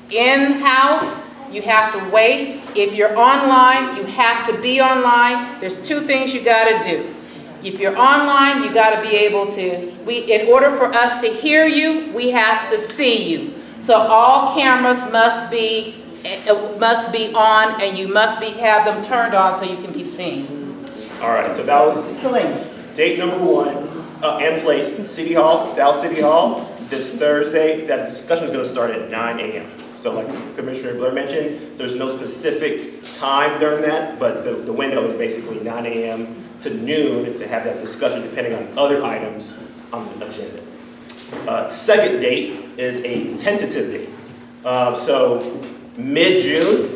in-house, you have to wait. If you're online, you have to be online. There's two things you gotta do. If you're online, you gotta be able to, in order for us to hear you, we have to see you. So all cameras must be on, and you must have them turned on so you can be seen. All right, so that was Place. date number 1, and place, City Hall, Dallas City Hall, this Thursday. That discussion is gonna start at 9 a.m. So like Commissioner Blair mentioned, there's no specific time during that, but the window is basically 9 a.m. to noon to have that discussion depending on other items on the agenda. Second date is a tentative date. So mid-June,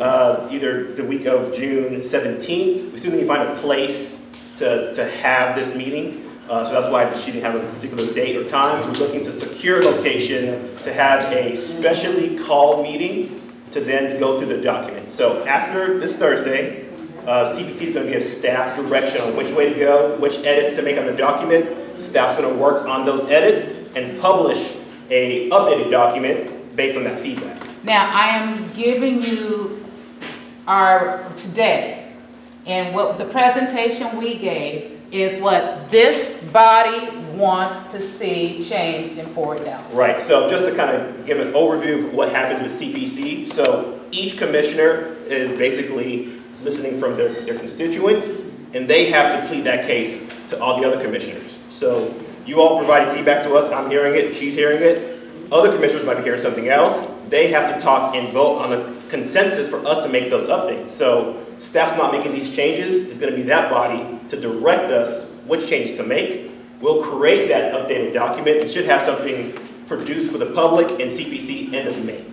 either the week of June 17th, we still need to find a place to have this meeting. So that's why she didn't have a particular date or time. We're looking to secure location to have a specially called meeting to then go through the document. So after this Thursday, CPC is going to give staff direction on which way to go, which edits to make on the document. Staff's going to work on those edits and publish a updated document based on that feedback. Now, I am giving you our today, and what the presentation we gave is what this body wants to see changed in Forward Dallas. Right, so just to kind of give an overview of what happens with CPC. So each commissioner is basically listening from their constituents, and they have to plead that case to all the other commissioners. So you all provided feedback to us, I'm hearing it, she's hearing it. Other commissioners might be hearing something else. They have to talk and vote on a consensus for us to make those updates. So staff's not making these changes, it's gonna be that body to direct us which changes to make. We'll create that updated document and should have something produced for the public in CPC end of May.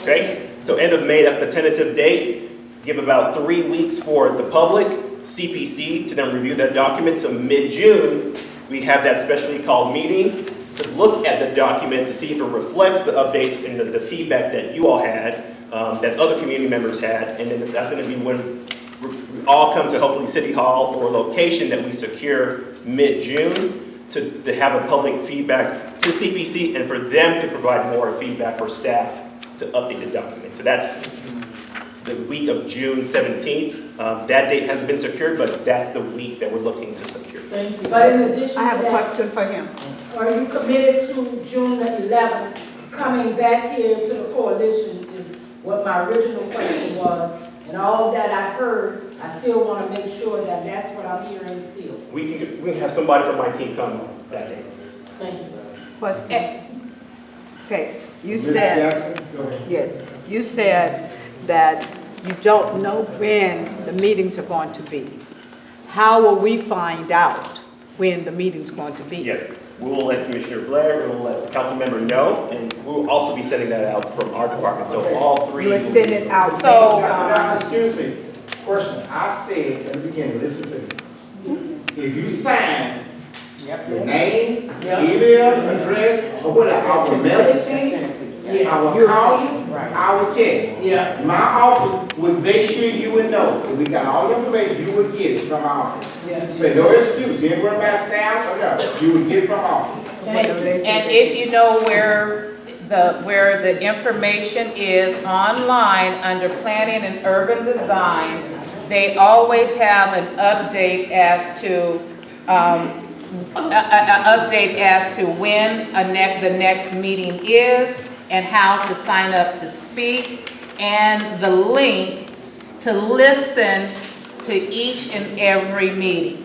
Okay, so end of May, that's the tentative date. Give about 3 weeks for the public, CPC, to then review that document. So mid-June, we have that specially called meeting to look at the document to see if it reflects the updates and the feedback that you all had, that other community members had, and then that's going to be when we all come to hopefully City Hall or location that we secure mid-June to have a public feedback to CPC and for them to provide more feedback for staff to update the document. So that's the week of June 17th. That date hasn't been secured, but that's the week that we're looking to secure. Thank you. But in addition to that. I have a question for him. Are you committed to June the 11th, coming back here to the coalition is what my original question was. And all that I've heard, I still want to make sure that that's what I'm hearing still. We can have somebody from my team come that day. Thank you. Question. Okay, you Ms. said, Jackson, go ahead. yes, you said that you don't know when the meetings are going to be. How will we find out when the meeting's going to be? Yes, we will let Commissioner Blair, we will let the council member know, and we will also be sending that out from our department. So all three. You will send it out. So- Now, excuse me, question, I said at the beginning, listen to me. If you sign your name, email, address, or whatever, I will mail it to you, I will call you, I will text. Yeah. My office would make sure you would know, if we got all your information, you would get it from our office. Yes. So no excuse, you ain't worry about staff, or nothing. You would get it from office. And if you know where the information is online under planning and urban design, they always have an update as to when the next meeting is and how to sign up to speak and the link to listen to each and every meeting.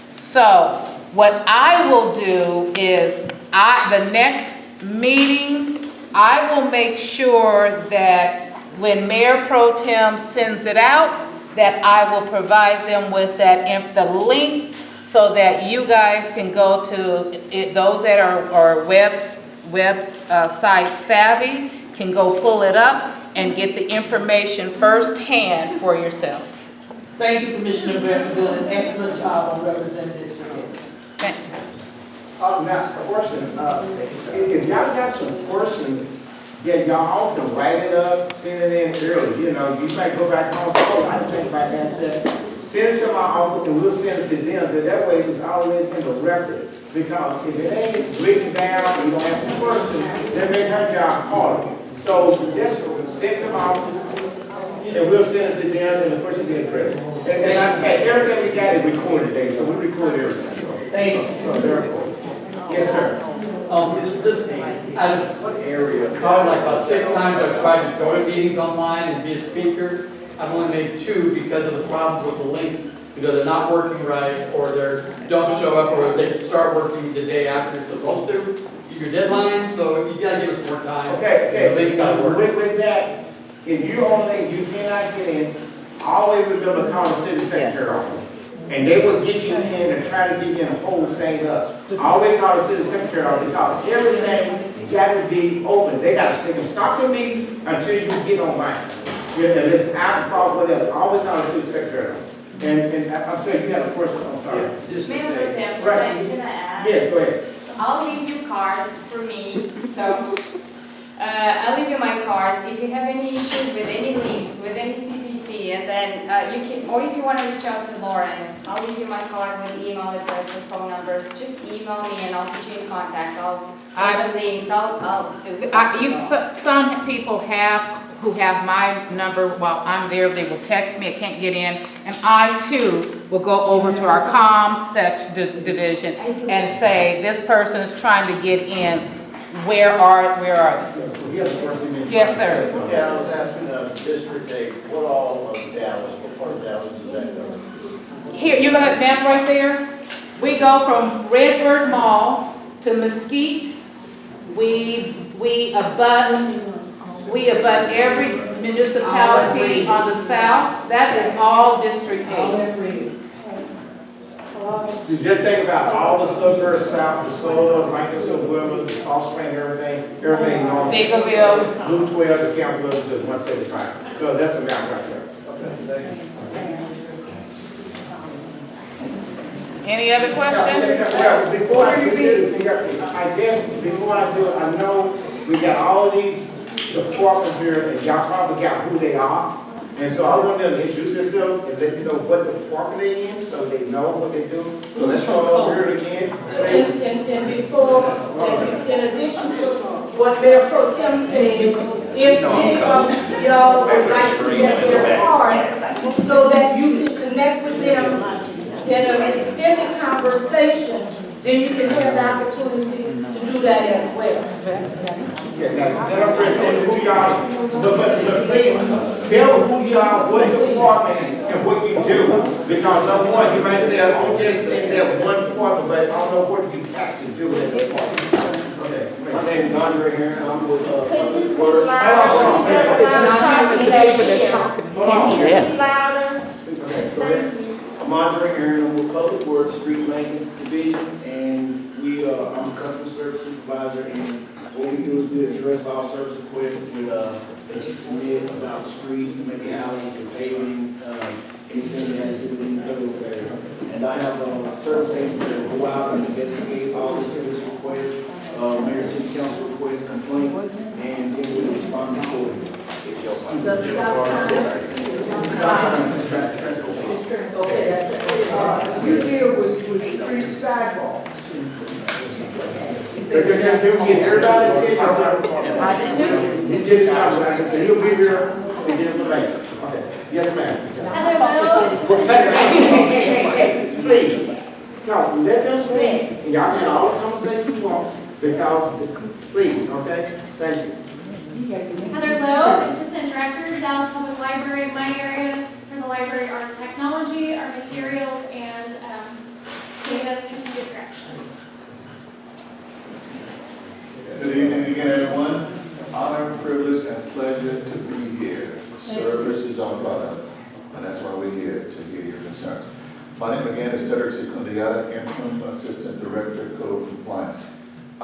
So what I will do is the next meeting, I will make sure that when Mayor Pro Tem sends it out, that I will provide them with the link so that you guys can go to it, those that are website savvy can go pull it up and get the information firsthand for yourselves. Thank you, Commissioner Brett, for doing an excellent job on representing District Eight. Thank you. Now, a question, if y'all got some questions, yeah, y'all all can write it up, send it in early, you know, you might go back home, say, oh, I didn't think about that, send it to my office and we'll send it to them, but that way it's already in the record. Because if it ain't written down, and you don't ask the question, that may hurt y'all harder. So just send it to my office, and we'll send it to them, and the person will get credit. And everything we got is recorded today, so we record everything. So, Thank you. so therefore, yes, sir. Out of what area? Probably like about 6 times I've tried to go to meetings online and be a speaker. I've only made 2 because of the problems with the links. Either they're not working right, or they don't show up, or they start working the day after they're supposed to. Keep your deadline, so you gotta give us more time. Okay. The links gotta work. With that, if you only, you cannot get in, always remember to call the city secretary office. And they will get you in and try to get you in the whole thing up. Always call the city secretary office because everything got to be open. They can stop the meeting until you get online. You know, listen, out of whatever. Always call the city secretary office. And I said you had a question. I'm sorry. Right. Can I add? Yes, go ahead. I'll leave you cards for me, so I'll leave you my cards. If you have any issues with any links, with any CPC, and then you can, or if you want to reach out to Lawrence, I'll leave you my card with email address and phone numbers. Just email me and I'll put you in contact. I'll the links. I'll do stuff. Some people who have my number while I'm there, they will text me, I can't get in, and I too will go over to our comms division and say, this person is trying to get in, where are they? Yes, sir. Yeah, I was asking District 8, what all of Dallas, what part of Dallas does that cover? Here, you look at the map right there? We go from Redbird Mall to Mesquite. We abut every municipality on the south. That is all District 8. You just think about all the suburbs south, DeSoto, Lancaster, Wilmington, Offspring, everything north. Singleville. Blue 12 to Camp Williams to 175. So that's a map right there. Any other questions? Before I do this, I guess before I do it, I know we got all these departments here, and y'all probably got who they are. And so I want them to introduce themselves and let you know what department they're in, so they know what they do. So let's start over here again. And before, in addition to what Mayor Pro Tem said, if any of y'all would like to get their card so that you can connect with them in an extended conversation, then you can have the opportunity to do that as well. Yeah, now, let them tell you who y'all, but please, tell who you are, what department, and what you do. Because number one, you might say, I don't just think that one department, but I don't know what you actually do in that department. Okay. My name is Andre Aaron, I'm with I'm Andre Aaron, I'm with Public Works Street Maintenance Division, and I'm a customer service supervisor, and what we do is we address all service requests with, that you submit about streets, and maybe alleys, or paving, anything that has to do with other repairs. And I have service agents that go out and investigate all the service requests, mayor, city council requests, complaints, and then we respond accordingly. You deal with street sidewalks. Get everybody attention. You get it out, so you'll be here and get information. Okay. Yes, ma'am. Hey, please. No, let them speak. Y'all can all conversation you want, because, please, okay? Thank you. Heather Lowe, Assistant Director, Dallas Public Library. My areas for the library are technology, our materials, and data strategic direction. Good evening again, everyone. Honor, privilege, and pleasure to be here. Service is our product, and that's why we're here, to hear your concerns. My name again is Cedric Secundiata, Interim Assistant Director, Code Compliance.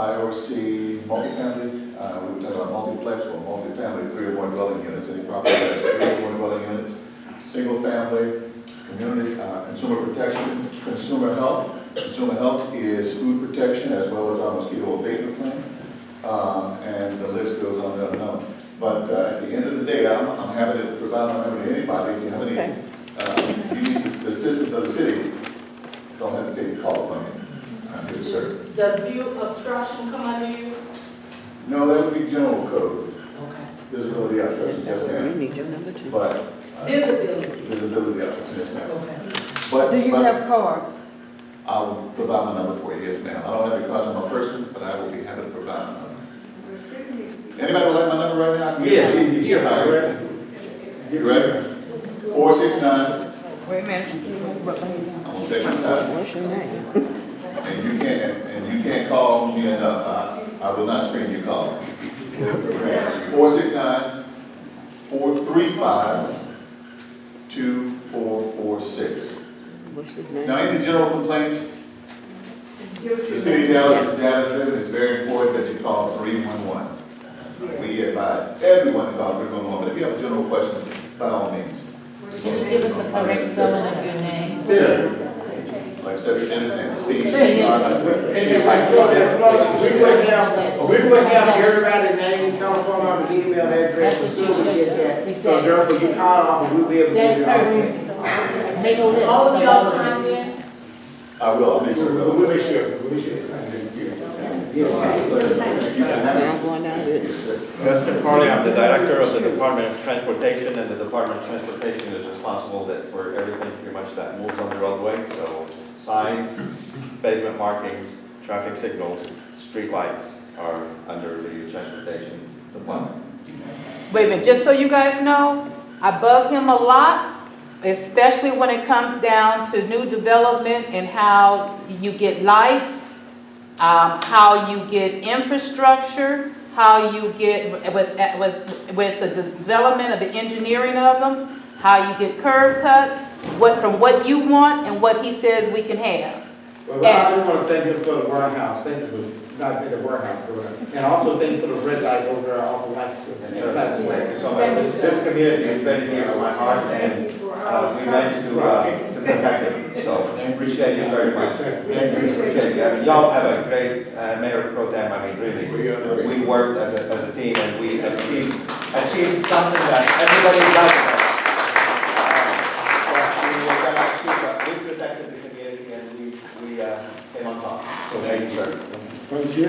I oversee multifamily, we were talking about multiplex or multifamily, 3 or more dwelling units, any property that has 3 or more dwelling units, single family, community, consumer protection, consumer health. Consumer health is food protection as well as our mosquito abatement plan, and the list goes on and on. But at the end of the day, I'm happy to provide my number to anybody. If you have any, you need the assistance of the city, don't hesitate to call upon me. I'm here to serve. Does view obstruction come under you? No, that would be general code. Okay. Visibility obstruction, yes ma'am. need your number too. But. Visibility. Visibility obstruction, yes ma'am. Okay. Do you have cards? I will provide my number for you, yes ma'am. I don't have the cards on my person, but I will be happy to provide my number. Anybody would like my number right now? Yeah. You ready? 469. Wait a minute. I'm gonna take my time. What's your name? And you can't call me enough. I will not screen your call. 469 435 2446. What's his name? Now, any general complaints? The city of Dallas is data driven. It's very important that you call 311. We advise everyone to call 311. But if you have a general question, by all means. Can you give us the correct spelling of your name? Like Cedric Entertainment. And then like, we would have everybody's name, telephone number, email address, so we get that. So therefore you call off and we'll be able to get it off. Make a list. All of y'all signed in? I will, I'll make sure. We'll make sure it's signed in. I'm going down this. Mr. Carly, I'm the director of the Department of Transportation, and the Department of Transportation is responsible for everything pretty much that moves on the roadway. So signs, pavement markings, traffic signals, street lights are under the Transportation Department. Wait a minute, just so you guys know, I bug him a lot, especially when it comes down to new development and how you get lights, how you get infrastructure, how you get, with the development of the engineering of them, how you get curb cuts, from what you want and what he says we can have. Well, I do want to thank him for the warehouse, thank you for not being the warehouse, and also thank you for the red light over there, all the lights. Thank you so much. This community is very near to my heart, and we managed to protect it. So appreciate you very much. Appreciate you. Y'all have a great Mayor Pro Tem. I mean, really, we worked as a team, and we achieved something that everybody does. We protected the community, and we came on top. So thank you, sir. Thank you.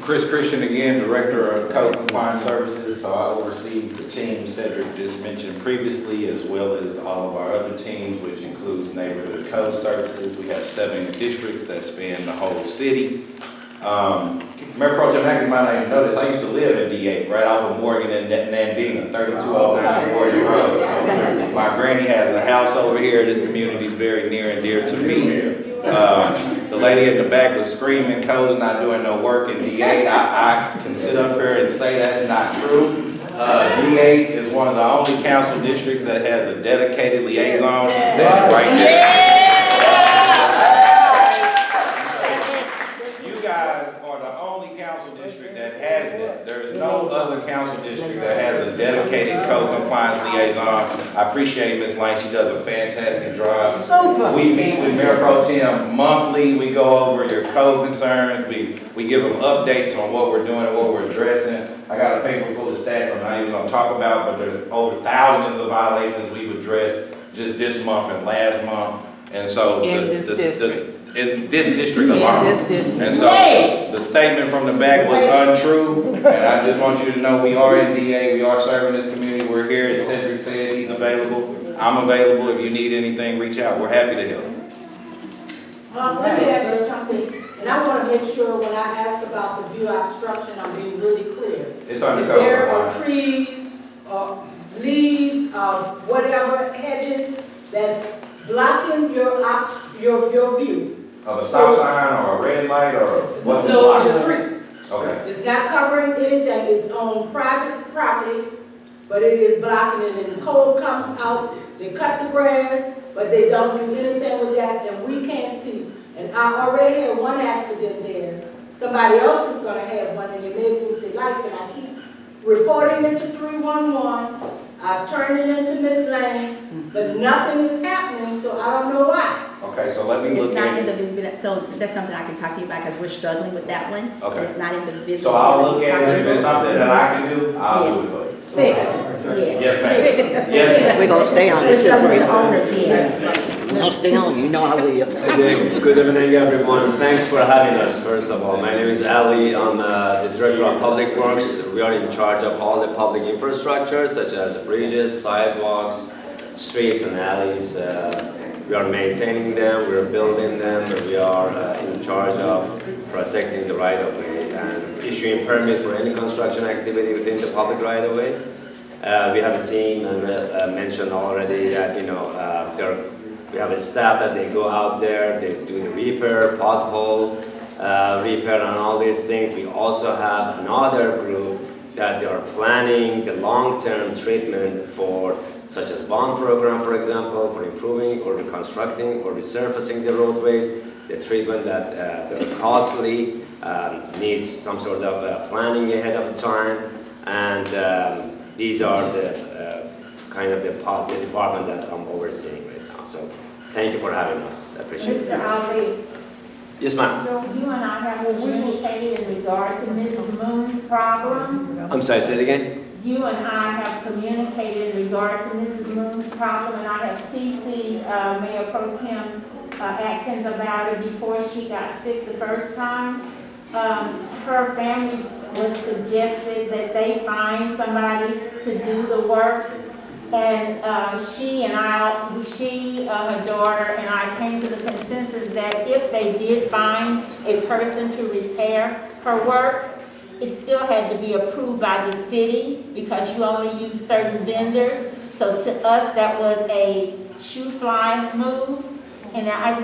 Chris Christian again, Director of Code Compliance Services. So I oversee the team Cedric just mentioned previously, as well as all of our other teams, which includes Neighborhood Code Services. We have 7 districts that span the whole city. Mayor Pro Tem, actually might not even notice, I used to live in D8, right off of Morgan and Nandina, 3209 Morgan Road. My granny has a house over here. This community is very near and dear to me. The lady in the back was screaming, code's not doing no work in D8. I can sit up here and say that's not true. D8 is one of the only council districts that has a dedicated liaison. She's standing right there. You guys are the only council district that has that. There is no other council district that has a dedicated code compliance liaison. I appreciate Ms. Lang. She does a fantastic job. Super. We meet with Mayor Pro Tem monthly. We go over your code concerns. We give them updates on what we're doing and what we're addressing. I got a paper full of stats I'm not even going to talk about, but there's over thousands of violations we've addressed just this month and last month. And so in this district alone. And so the statement from the back was untrue. And I just want you to know we are in DA. We are serving this community. We're here. As Cedric said, he's available. I'm available. If you need anything, reach out. We're happy to help. Let me ask you something, and I want to make sure when I ask about the view obstruction, I'm being really clear. It's under If code there are compliance. trees, or leaves, whatever hedges that's blocking your view. Of a stop sign or a red light or what's the No, block? the street. Okay. It's not covering anything, it's on private property, but it is blocking it, and the code comes out, they cut the grass, but they don't do anything with that, and we can't see. And I already had one accident there, somebody else is gonna have one in your neighborhood they like, and I keep reporting it to 311. I've turned it into Miss Lane, but nothing is happening, so I don't know why. Okay, so let me look It's not at in it. the visibility, so that's something I can talk to you about because we're struggling with that one. Okay. It's not in the visibility. So I'll look at it, if it's something that I can do, I'll do it for you. Fix. Yes, ma'am. Yes, ma'am. We're gonna stay on it. We're gonna stay on, you know I will. Good evening, everyone. Thanks for having us, first of all. My name is Ali. I'm the Director of Public Works. We are in charge of all the public infrastructure, such as bridges, sidewalks, streets, and alleys. We are maintaining them, we are building them, we are in charge of protecting the right-of-way and issuing permit for any construction activity within the public right-of-way. We have a team, and mentioned already that, you know, we have a staff that they go out there, they do the repair, pothole repair, and all these things. We also have another group that they are planning the long-term treatment for, such as bond program, for example, for improving or reconstructing or resurfacing the roadways, the treatment that they're costly, needs some sort of planning ahead of time, and these are the kind of the department that I'm overseeing right now. So thank you for having us. I appreciate it. Mr. Ali, Yes, ma'am. you and I have communicated in regard to Mrs. Moon's problem. I'm sorry, say it again? You and I have communicated in regard to Mrs. Moon's problem, and I have CC'd Mayor Pro Tem Atkins about it before she got sick the first time. Her family was suggested that they find somebody to do the work, and her daughter, and I came to the consensus that if they did find a person to repair her work, it still had to be approved by the city because you only use certain vendors. So to us, that was a shoe fly move. And as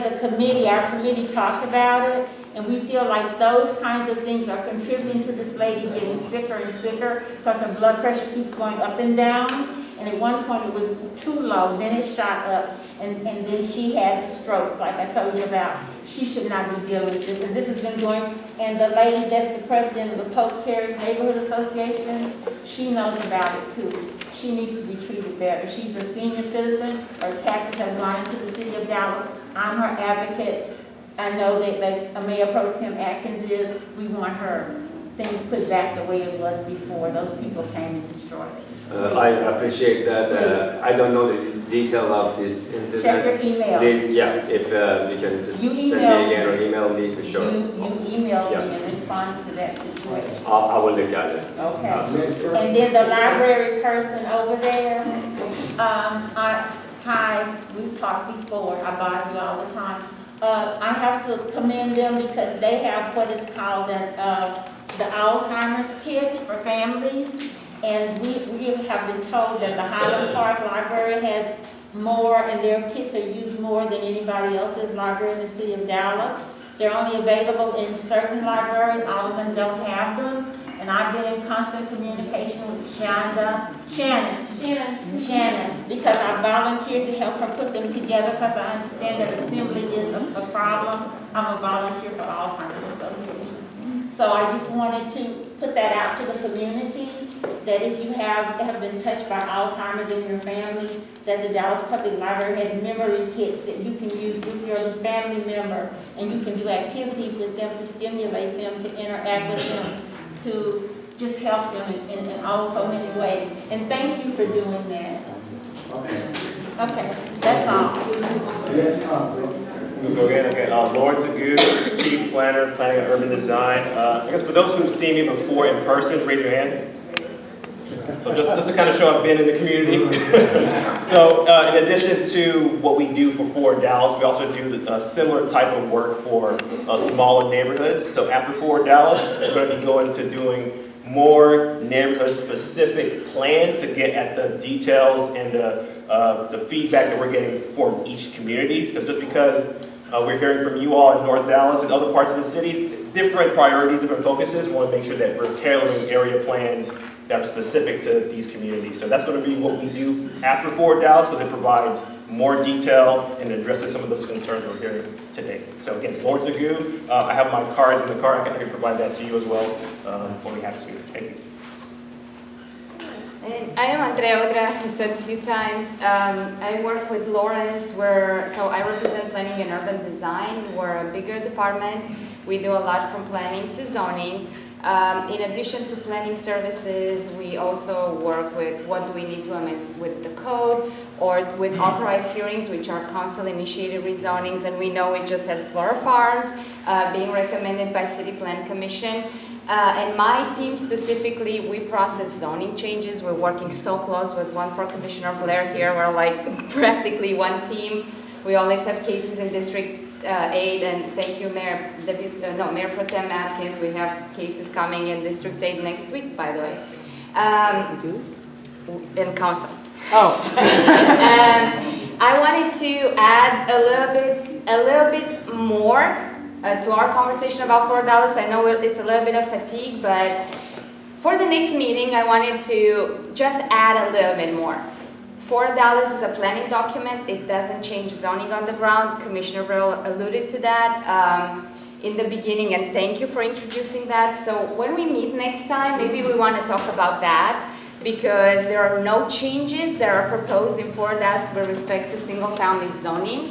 a committee, our committee talked about it, and we feel like those kinds of things are contributing to this lady getting sicker and sicker because her blood pressure keeps going up and down. And at one point it was too low, then it shot up, and then she had the strokes, like I told you about. She should not be dealing with this, and this has been going, and the lady that's the president of the Polk Terrace Neighborhood Association, she knows about it too. She needs to be treated better. She's a senior citizen, her taxes have gone into the city of Dallas. I'm her advocate. I know that like Mayor Pro Tem Atkins is, we want her things put back the way it was before. Those people came and destroyed it. I appreciate that. I don't know the detail of this incident. Check your email. Please, yeah, if you can just send me again or email me for sure. You emailed me in response to that situation. I will look at it. Okay. Absolutely. And then the library person over there, we've talked before, I bother you all the time. I have to commend them because they have what is called the Alzheimer's kit for families. And we have been told that the Highland Park Library has more, and their kits are used more than anybody else's library in the city of Dallas. They're only available in certain libraries, all of them don't have them. And I've been in constant communication with Shannon, because I volunteered to help her put them together because I understand that assembly is a problem. I'm a volunteer for Alzheimer's Association. So I just wanted to put that out to the community, that if you have been touched by Alzheimer's in your family, that the Dallas Public Library has memory kits that you can use with your family member, and you can do activities with them to stimulate them, to interact with them, to just help them in all so many ways. And thank you for doing that. Okay, that's all. Yes, Okay, Lawrence Agu, Chief Planner, Planning and Urban Design. I guess for those who've seen me before in person, raise your hand. So just to kind of show I've been in the community. So in addition to what we do for Forward Dallas, we also do a similar type of work for smaller neighborhoods. So after Forward Dallas, we're going to be going to doing more neighborhood-specific plans to get at the details and the feedback that we're getting from each community. Because just because we're hearing from you all in North Dallas and other parts of the city, different priorities, different focuses, we want to make sure that we're tailoring area plans that are specific to these communities. So that's going to be what we do after Forward Dallas, because it provides more detail and addresses some of those concerns we're hearing today. So again, Lord Zagu, I have my cards in the car. I can provide that to you as well when we have to. Thank you. And I am Andrea Odra, I said a few times. I work with Lawrence, so I represent planning and urban design. We're a bigger department. We do a lot from planning to zoning. In addition to planning services, we also work with what do we need to amend with the code, or with authorized hearings, which are council-initiated rezonings, and we know we just had Flora Farms being recommended by City Plan Commission. And my team specifically, we process zoning changes. We're working so close with one for Commissioner Blair here. We're like practically one team. We always have cases in District 8, and thank you, Mayor Pro Tem Atkins. We have cases coming in District 8 next week, by the way. In council. Oh. I wanted to add a little bit more to our conversation about $4. I know it's a little bit of fatigue, but for the next meeting, I wanted to just add a little bit more. $4 is a planning document. It doesn't change zoning on the ground. Commissioner Brill alluded to that in the beginning, and thank you for introducing that. So when we meet next time, maybe we want to talk about that, because there are no changes that are proposed in $4 with respect to single-family zoning.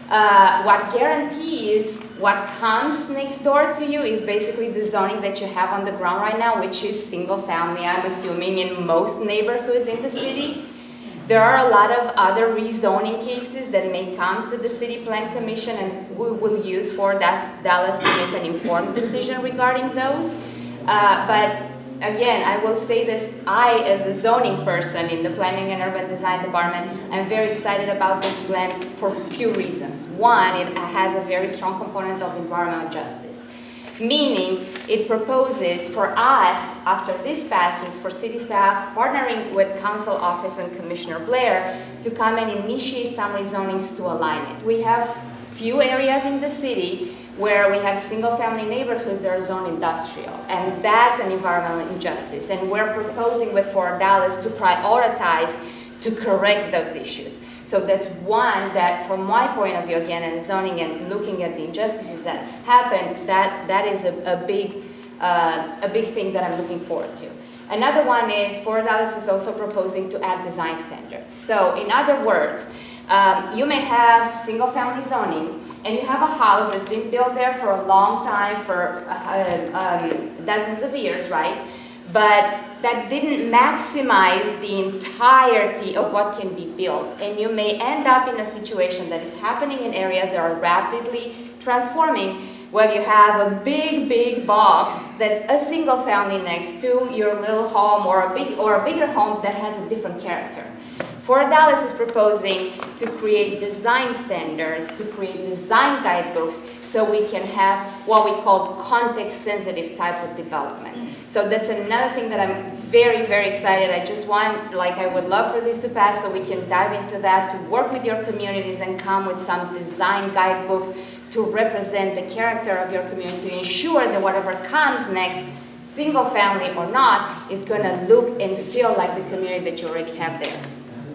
What guarantees what comes next door to you is basically the zoning that you have on the ground right now, which is single-family, I'm assuming, in most neighborhoods in the city. There are a lot of other rezoning cases that may come to the City Plan Commission, and we will use $4 to make an informed decision regarding those. But again, I will say this, I, as a zoning person in the Planning and Urban Design Department, I'm very excited about this plan for a few reasons. One, it has a very strong component of environmental justice, meaning it proposes for us, after this passes, for city staff, partnering with Council Office and Commissioner Blair, to come and initiate some rezonings to align it. We have few areas in the city where we have single-family neighborhoods that are zoned industrial, and that's an environmental injustice, and we're proposing with $4 to prioritize to correct those issues. So that's one that, from my point of view, again, in zoning and looking at the injustices that happen, that is a big thing that I'm looking forward to. Another one is $4 is also proposing to add design standards. So in other words, you may have single-family zoning, and you have a house that's been built there for a long time, for dozens of years, right? But that didn't maximize the entirety of what can be built. And you may end up in a situation that is happening in areas that are rapidly transforming, where you have a big box that's a single family next to your little home, or a bigger home that has a different character. $4 is proposing to create design standards, to create design guidebooks, so we can have what we call context-sensitive type of development. So that's another thing that I'm very excited. I would love for this to pass so we can dive into that, to work with your communities and come with some design guidebooks to represent the character of your community, to ensure that whatever comes next, single family or not, is gonna look and feel like the community that you already have there.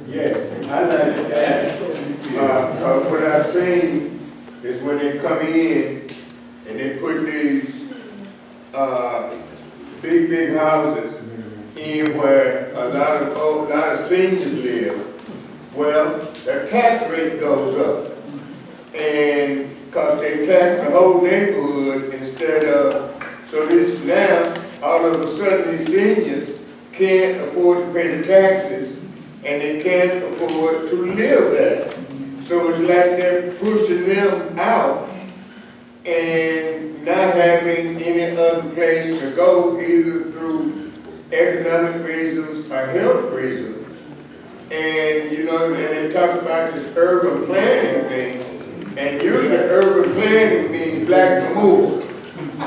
Yes, I like that. What I've seen is when they come in and they put these big houses in where a lot of seniors live, well, the tax rate goes up. And because they tax the whole neighborhood instead of, so this now, all of a sudden these seniors can't afford to pay the taxes, and they can't afford to live there. So it's like they're pushing them out and not having any other place to go, either through economic reasons or health reasons. And you know, and they talk about this urban planning thing, and usually urban planning means black removal. You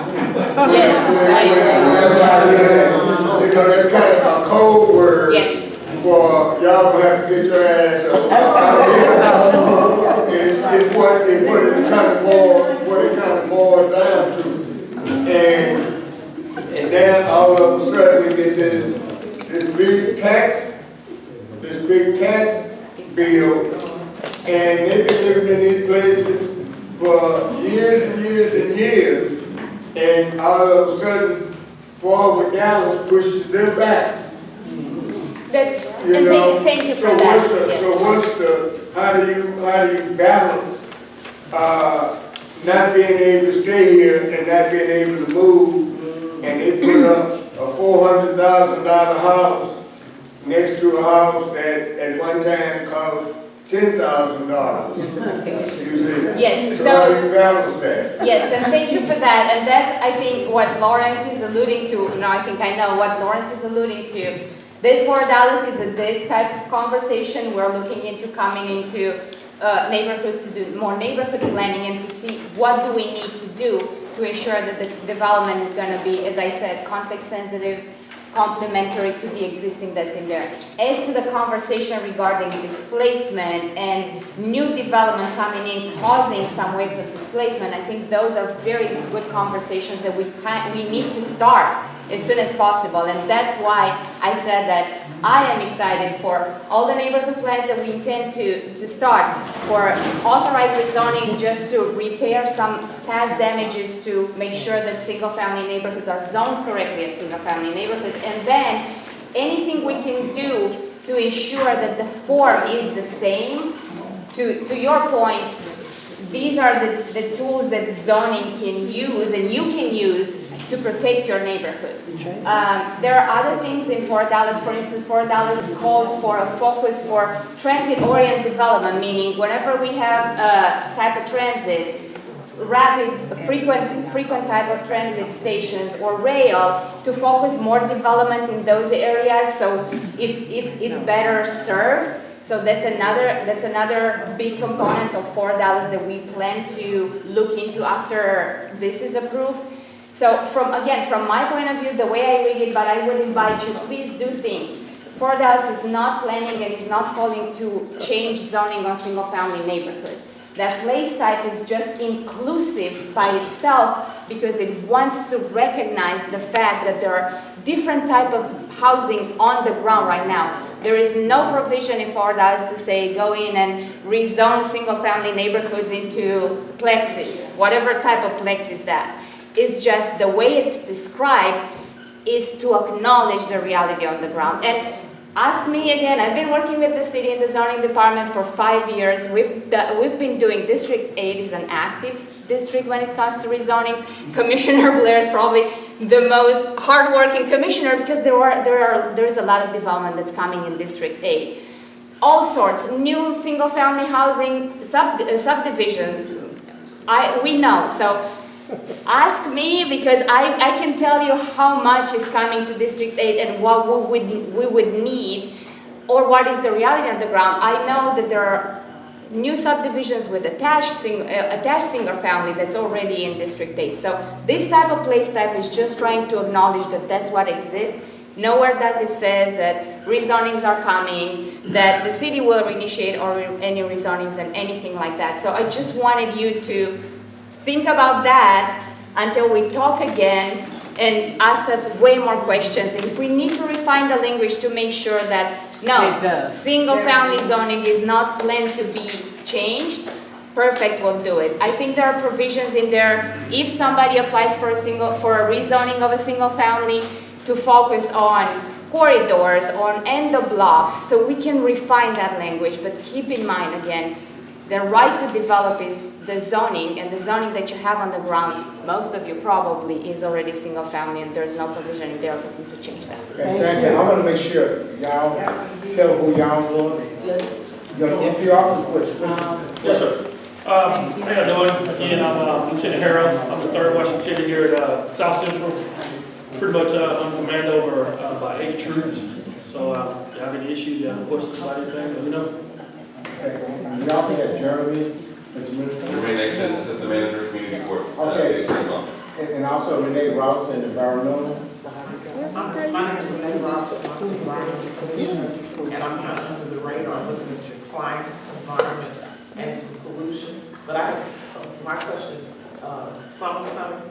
know, that's kind of a code word. Yes. For y'all gonna have to get your ass out here. It's what it kind of boils down to. And then all of a sudden we get this big tax bill and they've been living in these places for years and years and years, and all of a sudden, Forward Dallas pushes them back. You know, Thank you so for that. how do you balance, not being able to stay here and not being able to move, and they put up a $400,000 house next to a house that at one time cost $10,000. You see? Yes, So how do you balance that? Yes, and thank you for that. And that's, I think, what Lawrence is alluding to. You know, I think I know what Lawrence is alluding to. This $4 is this type of conversation. We're looking into coming into neighborhoods to do more neighborhood planning and to see what do we need to do to ensure that the development is going to be, as I said, context sensitive, complementary to the existing that's in there. As to the conversation regarding displacement and new development coming in causing some waves of displacement, I think those are very good conversations that we need to start as soon as possible. And that's why I said that I am excited for all the neighborhood plans that we intend to start, for authorized rezoning just to repair some past damages to make sure that single-family neighborhoods are zoned correctly as single-family neighborhoods, and then anything we can do to ensure that the form is the same. To your point, these are the tools that zoning can use and you can use to protect your neighborhoods. There are other things in Fort Dallas. For instance, Fort Dallas calls for a focus for transit-oriented development, meaning whenever we have a type of transit, rapid, frequent type of transit stations or rail, to focus more development in those areas so it's better served. So that's another big component of Fort Dallas that we plan to look into after this is approved. So from my point of view, the way I read it, but I would invite you, please do think. Fort Dallas is not planning and is not calling to change zoning on single-family neighborhoods. That place type is just inclusive by itself because it wants to recognize the fact that there are different type of housing on the ground right now. There is no provision in Fort Dallas to say go in and rezone single-family neighborhoods into plexes, whatever type of plex is that. It's just the way it's described is to acknowledge the reality on the ground. And ask me again, I've been working with the city and the zoning department for 5 years. We've been doing District 8 is an active district when it comes to rezoning. Commissioner Blair is probably the most hardworking commissioner because there's a lot of development that's coming in District 8. All sorts, new single-family housing subdivisions. We know, so ask me because I can tell you how much is coming to District 8 and what we would need or what is the reality on the ground. I know that there are new subdivisions with attached single family that's already in District 8. So this type of place type is just trying to acknowledge that that's what exists. Nowhere does it says that rezonings are coming, that the city will initiate or any rezonings and anything like that. So I just wanted you to think about that until we talk again and ask us way more questions. And if we need to refine the language to make sure that, no, single-family zoning is not planned to be changed, perfect, we'll do it. I think there are provisions in there, if somebody applies for a rezoning of a single family, to focus on corridors, on end of blocks, so we can refine that language. But keep in mind, again, the right to develop is the zoning, and the zoning that you have on the ground, most of you probably is already single family, and there's no provision in there looking to change that. Okay, thank you. I want to make sure y'all tell who y'all was. Yes. Your NPR question. Yes, sir. How you doing? Again, I'm Lieutenant Harold. I'm the 3rd Washington Lieutenant here at South Central. Pretty much I'm command over about 8 troops. So if you have any issues, you have questions about anything, let me know. Okay. We also got Jeremy. Jeremy Nation, Assistant Manager, Community Courts, Okay. State Attorney's Office. And also Renee Robinson, environmental. My name is Renee Robinson, I'm the environmental commissioner, and I'm kind of under the radar looking at your climate, environment, and some pollution. But my question is, summer's coming,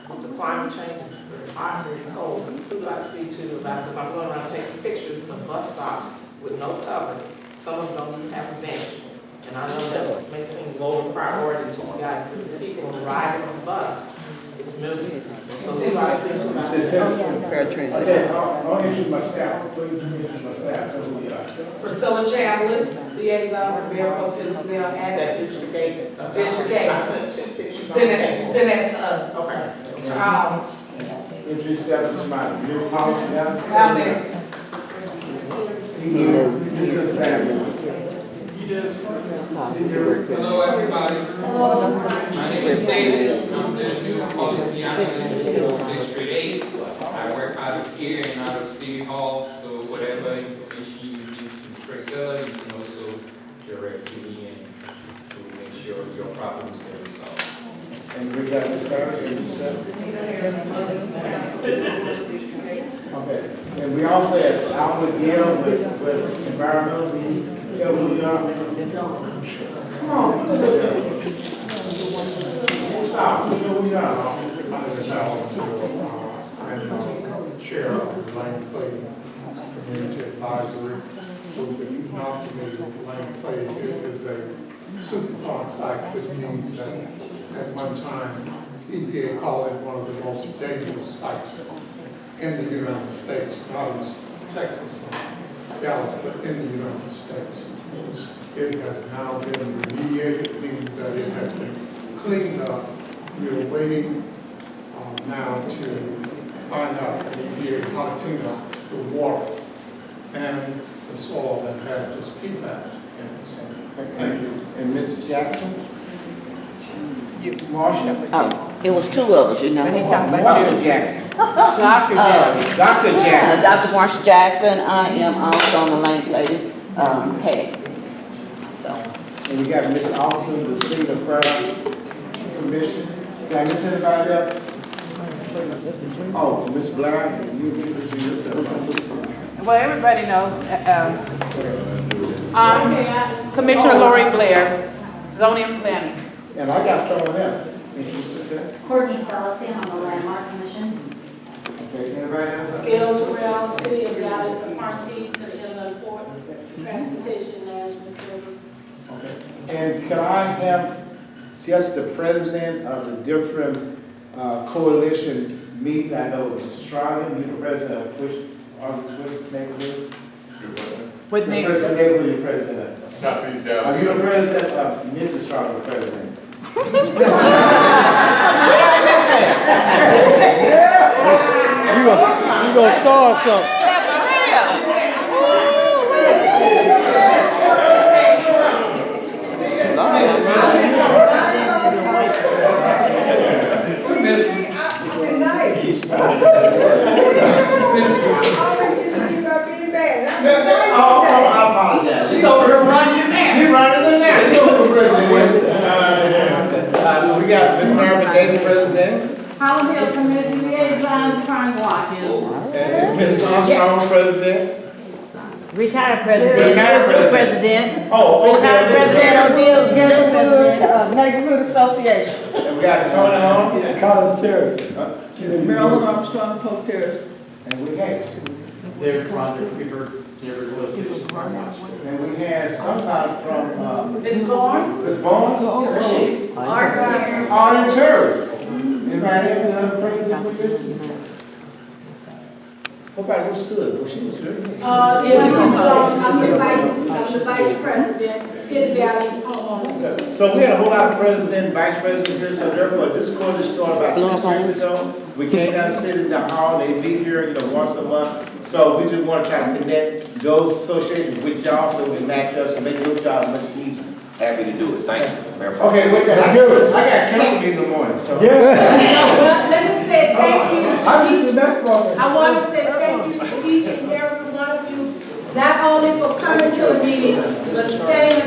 with the climate change, it's very hot, very cold. Who do I speak to about it? Because I'm going around taking pictures of bus stops with no cover. Some of them don't even have a bench. And I know that may seem low priority to you guys, but the people who ride on the bus, it's miserable. So you guys think about it. Okay, I'll introduce myself, please introduce myself. Tell me who you are. Priscilla Chambliss, liaison with Mayor Pro Tem Smith, and that District 8. District 8. I sent 10 pictures. You send that to us. Okay. To our office. Introduce yourself to somebody. Your policy now? Out there. Hello, everybody. My name is Davis. I'm the new policy analyst for District 8. I work out of here and out of City Hall, so whatever information you give to Priscilla, you can also direct to me and to make sure your problems get resolved. And we got to start. Okay, and we also have Albert Gill with environmental. Tell me who you are. Come on. Stop. Tell me who you are. My name is Alan. I'm chair of the Lane Clay Community Advisory. If you're not familiar with Lane Clay, it is a Superfund site, which means that at one time EPA called it one of the most dangerous sites in the United States, not in Texas or Dallas, but in the United States. It has now been remediated, meaning that it has been cleaned up. We are waiting now to find out from EPA how to clean up the water and the soil that has this PFAS in it. So, thank you. And Ms. Jackson? Marsha? Oh, it was two of us, you know. Marsha Jackson. Dr. Jackson. Dr. Jackson. Dr. Marsha Jackson. I am also on the Lane Lady head. So. And we got Ms. Austin, the Senior Fire Commission. Did I miss anybody else? Oh, Ms. Blair, you introduce yourself. Well, everybody knows, Commissioner Lori Blair, zoning and planning. And I got someone else. Introduce yourself. Courtney Spellis, on the Landmark Commission. Okay, anybody else? UDREA, City of Dallas, appointee to the Inland Port Transportation Management Service. Okay. And can I have just the president of the different coalition meeting? I know Mr. Stratton, you're the president of which neighborhood? What neighborhood? The neighborhood you're president of. Southeast Dallas. You're the president of Mrs. Stratton, the president. You gonna start something. I apologize. She over here running it now. She running it now. You know who the president is. We got Ms. Marvin Davis, president. Holland Hill Community Liaison, Crime Watch. And Ms. Armstrong, president. Retired president. Retired President. Oh, okay. Retired president of the Neighborhood Association. And we got Tony Hall. College Terrace. Maryland Armstrong, Polk Terrace. And we had. David Bronzer, Weaver, Neighborhood Association, Crime Watch. And we had somebody from, Ms. Barnes? Ms. Barnes? Art Terry. Anybody else another president with this? Nobody was stood, but she was stood. I'm the vice president, Pitt Valley homeowners. So we had a whole lot of president, vice president here, so therefore this coalition started about 6 years ago. We came down to sit in the hall, they meet here, once a month. So we just want to try to connect those associations with y'all so we match up and make your job much easier. Happy to do it. Thank you. Okay, wait, I got council meeting in the morning, so. Well, let me say thank you to each. I want to say thank you to each and every one of you, not only for coming to the meeting, but staying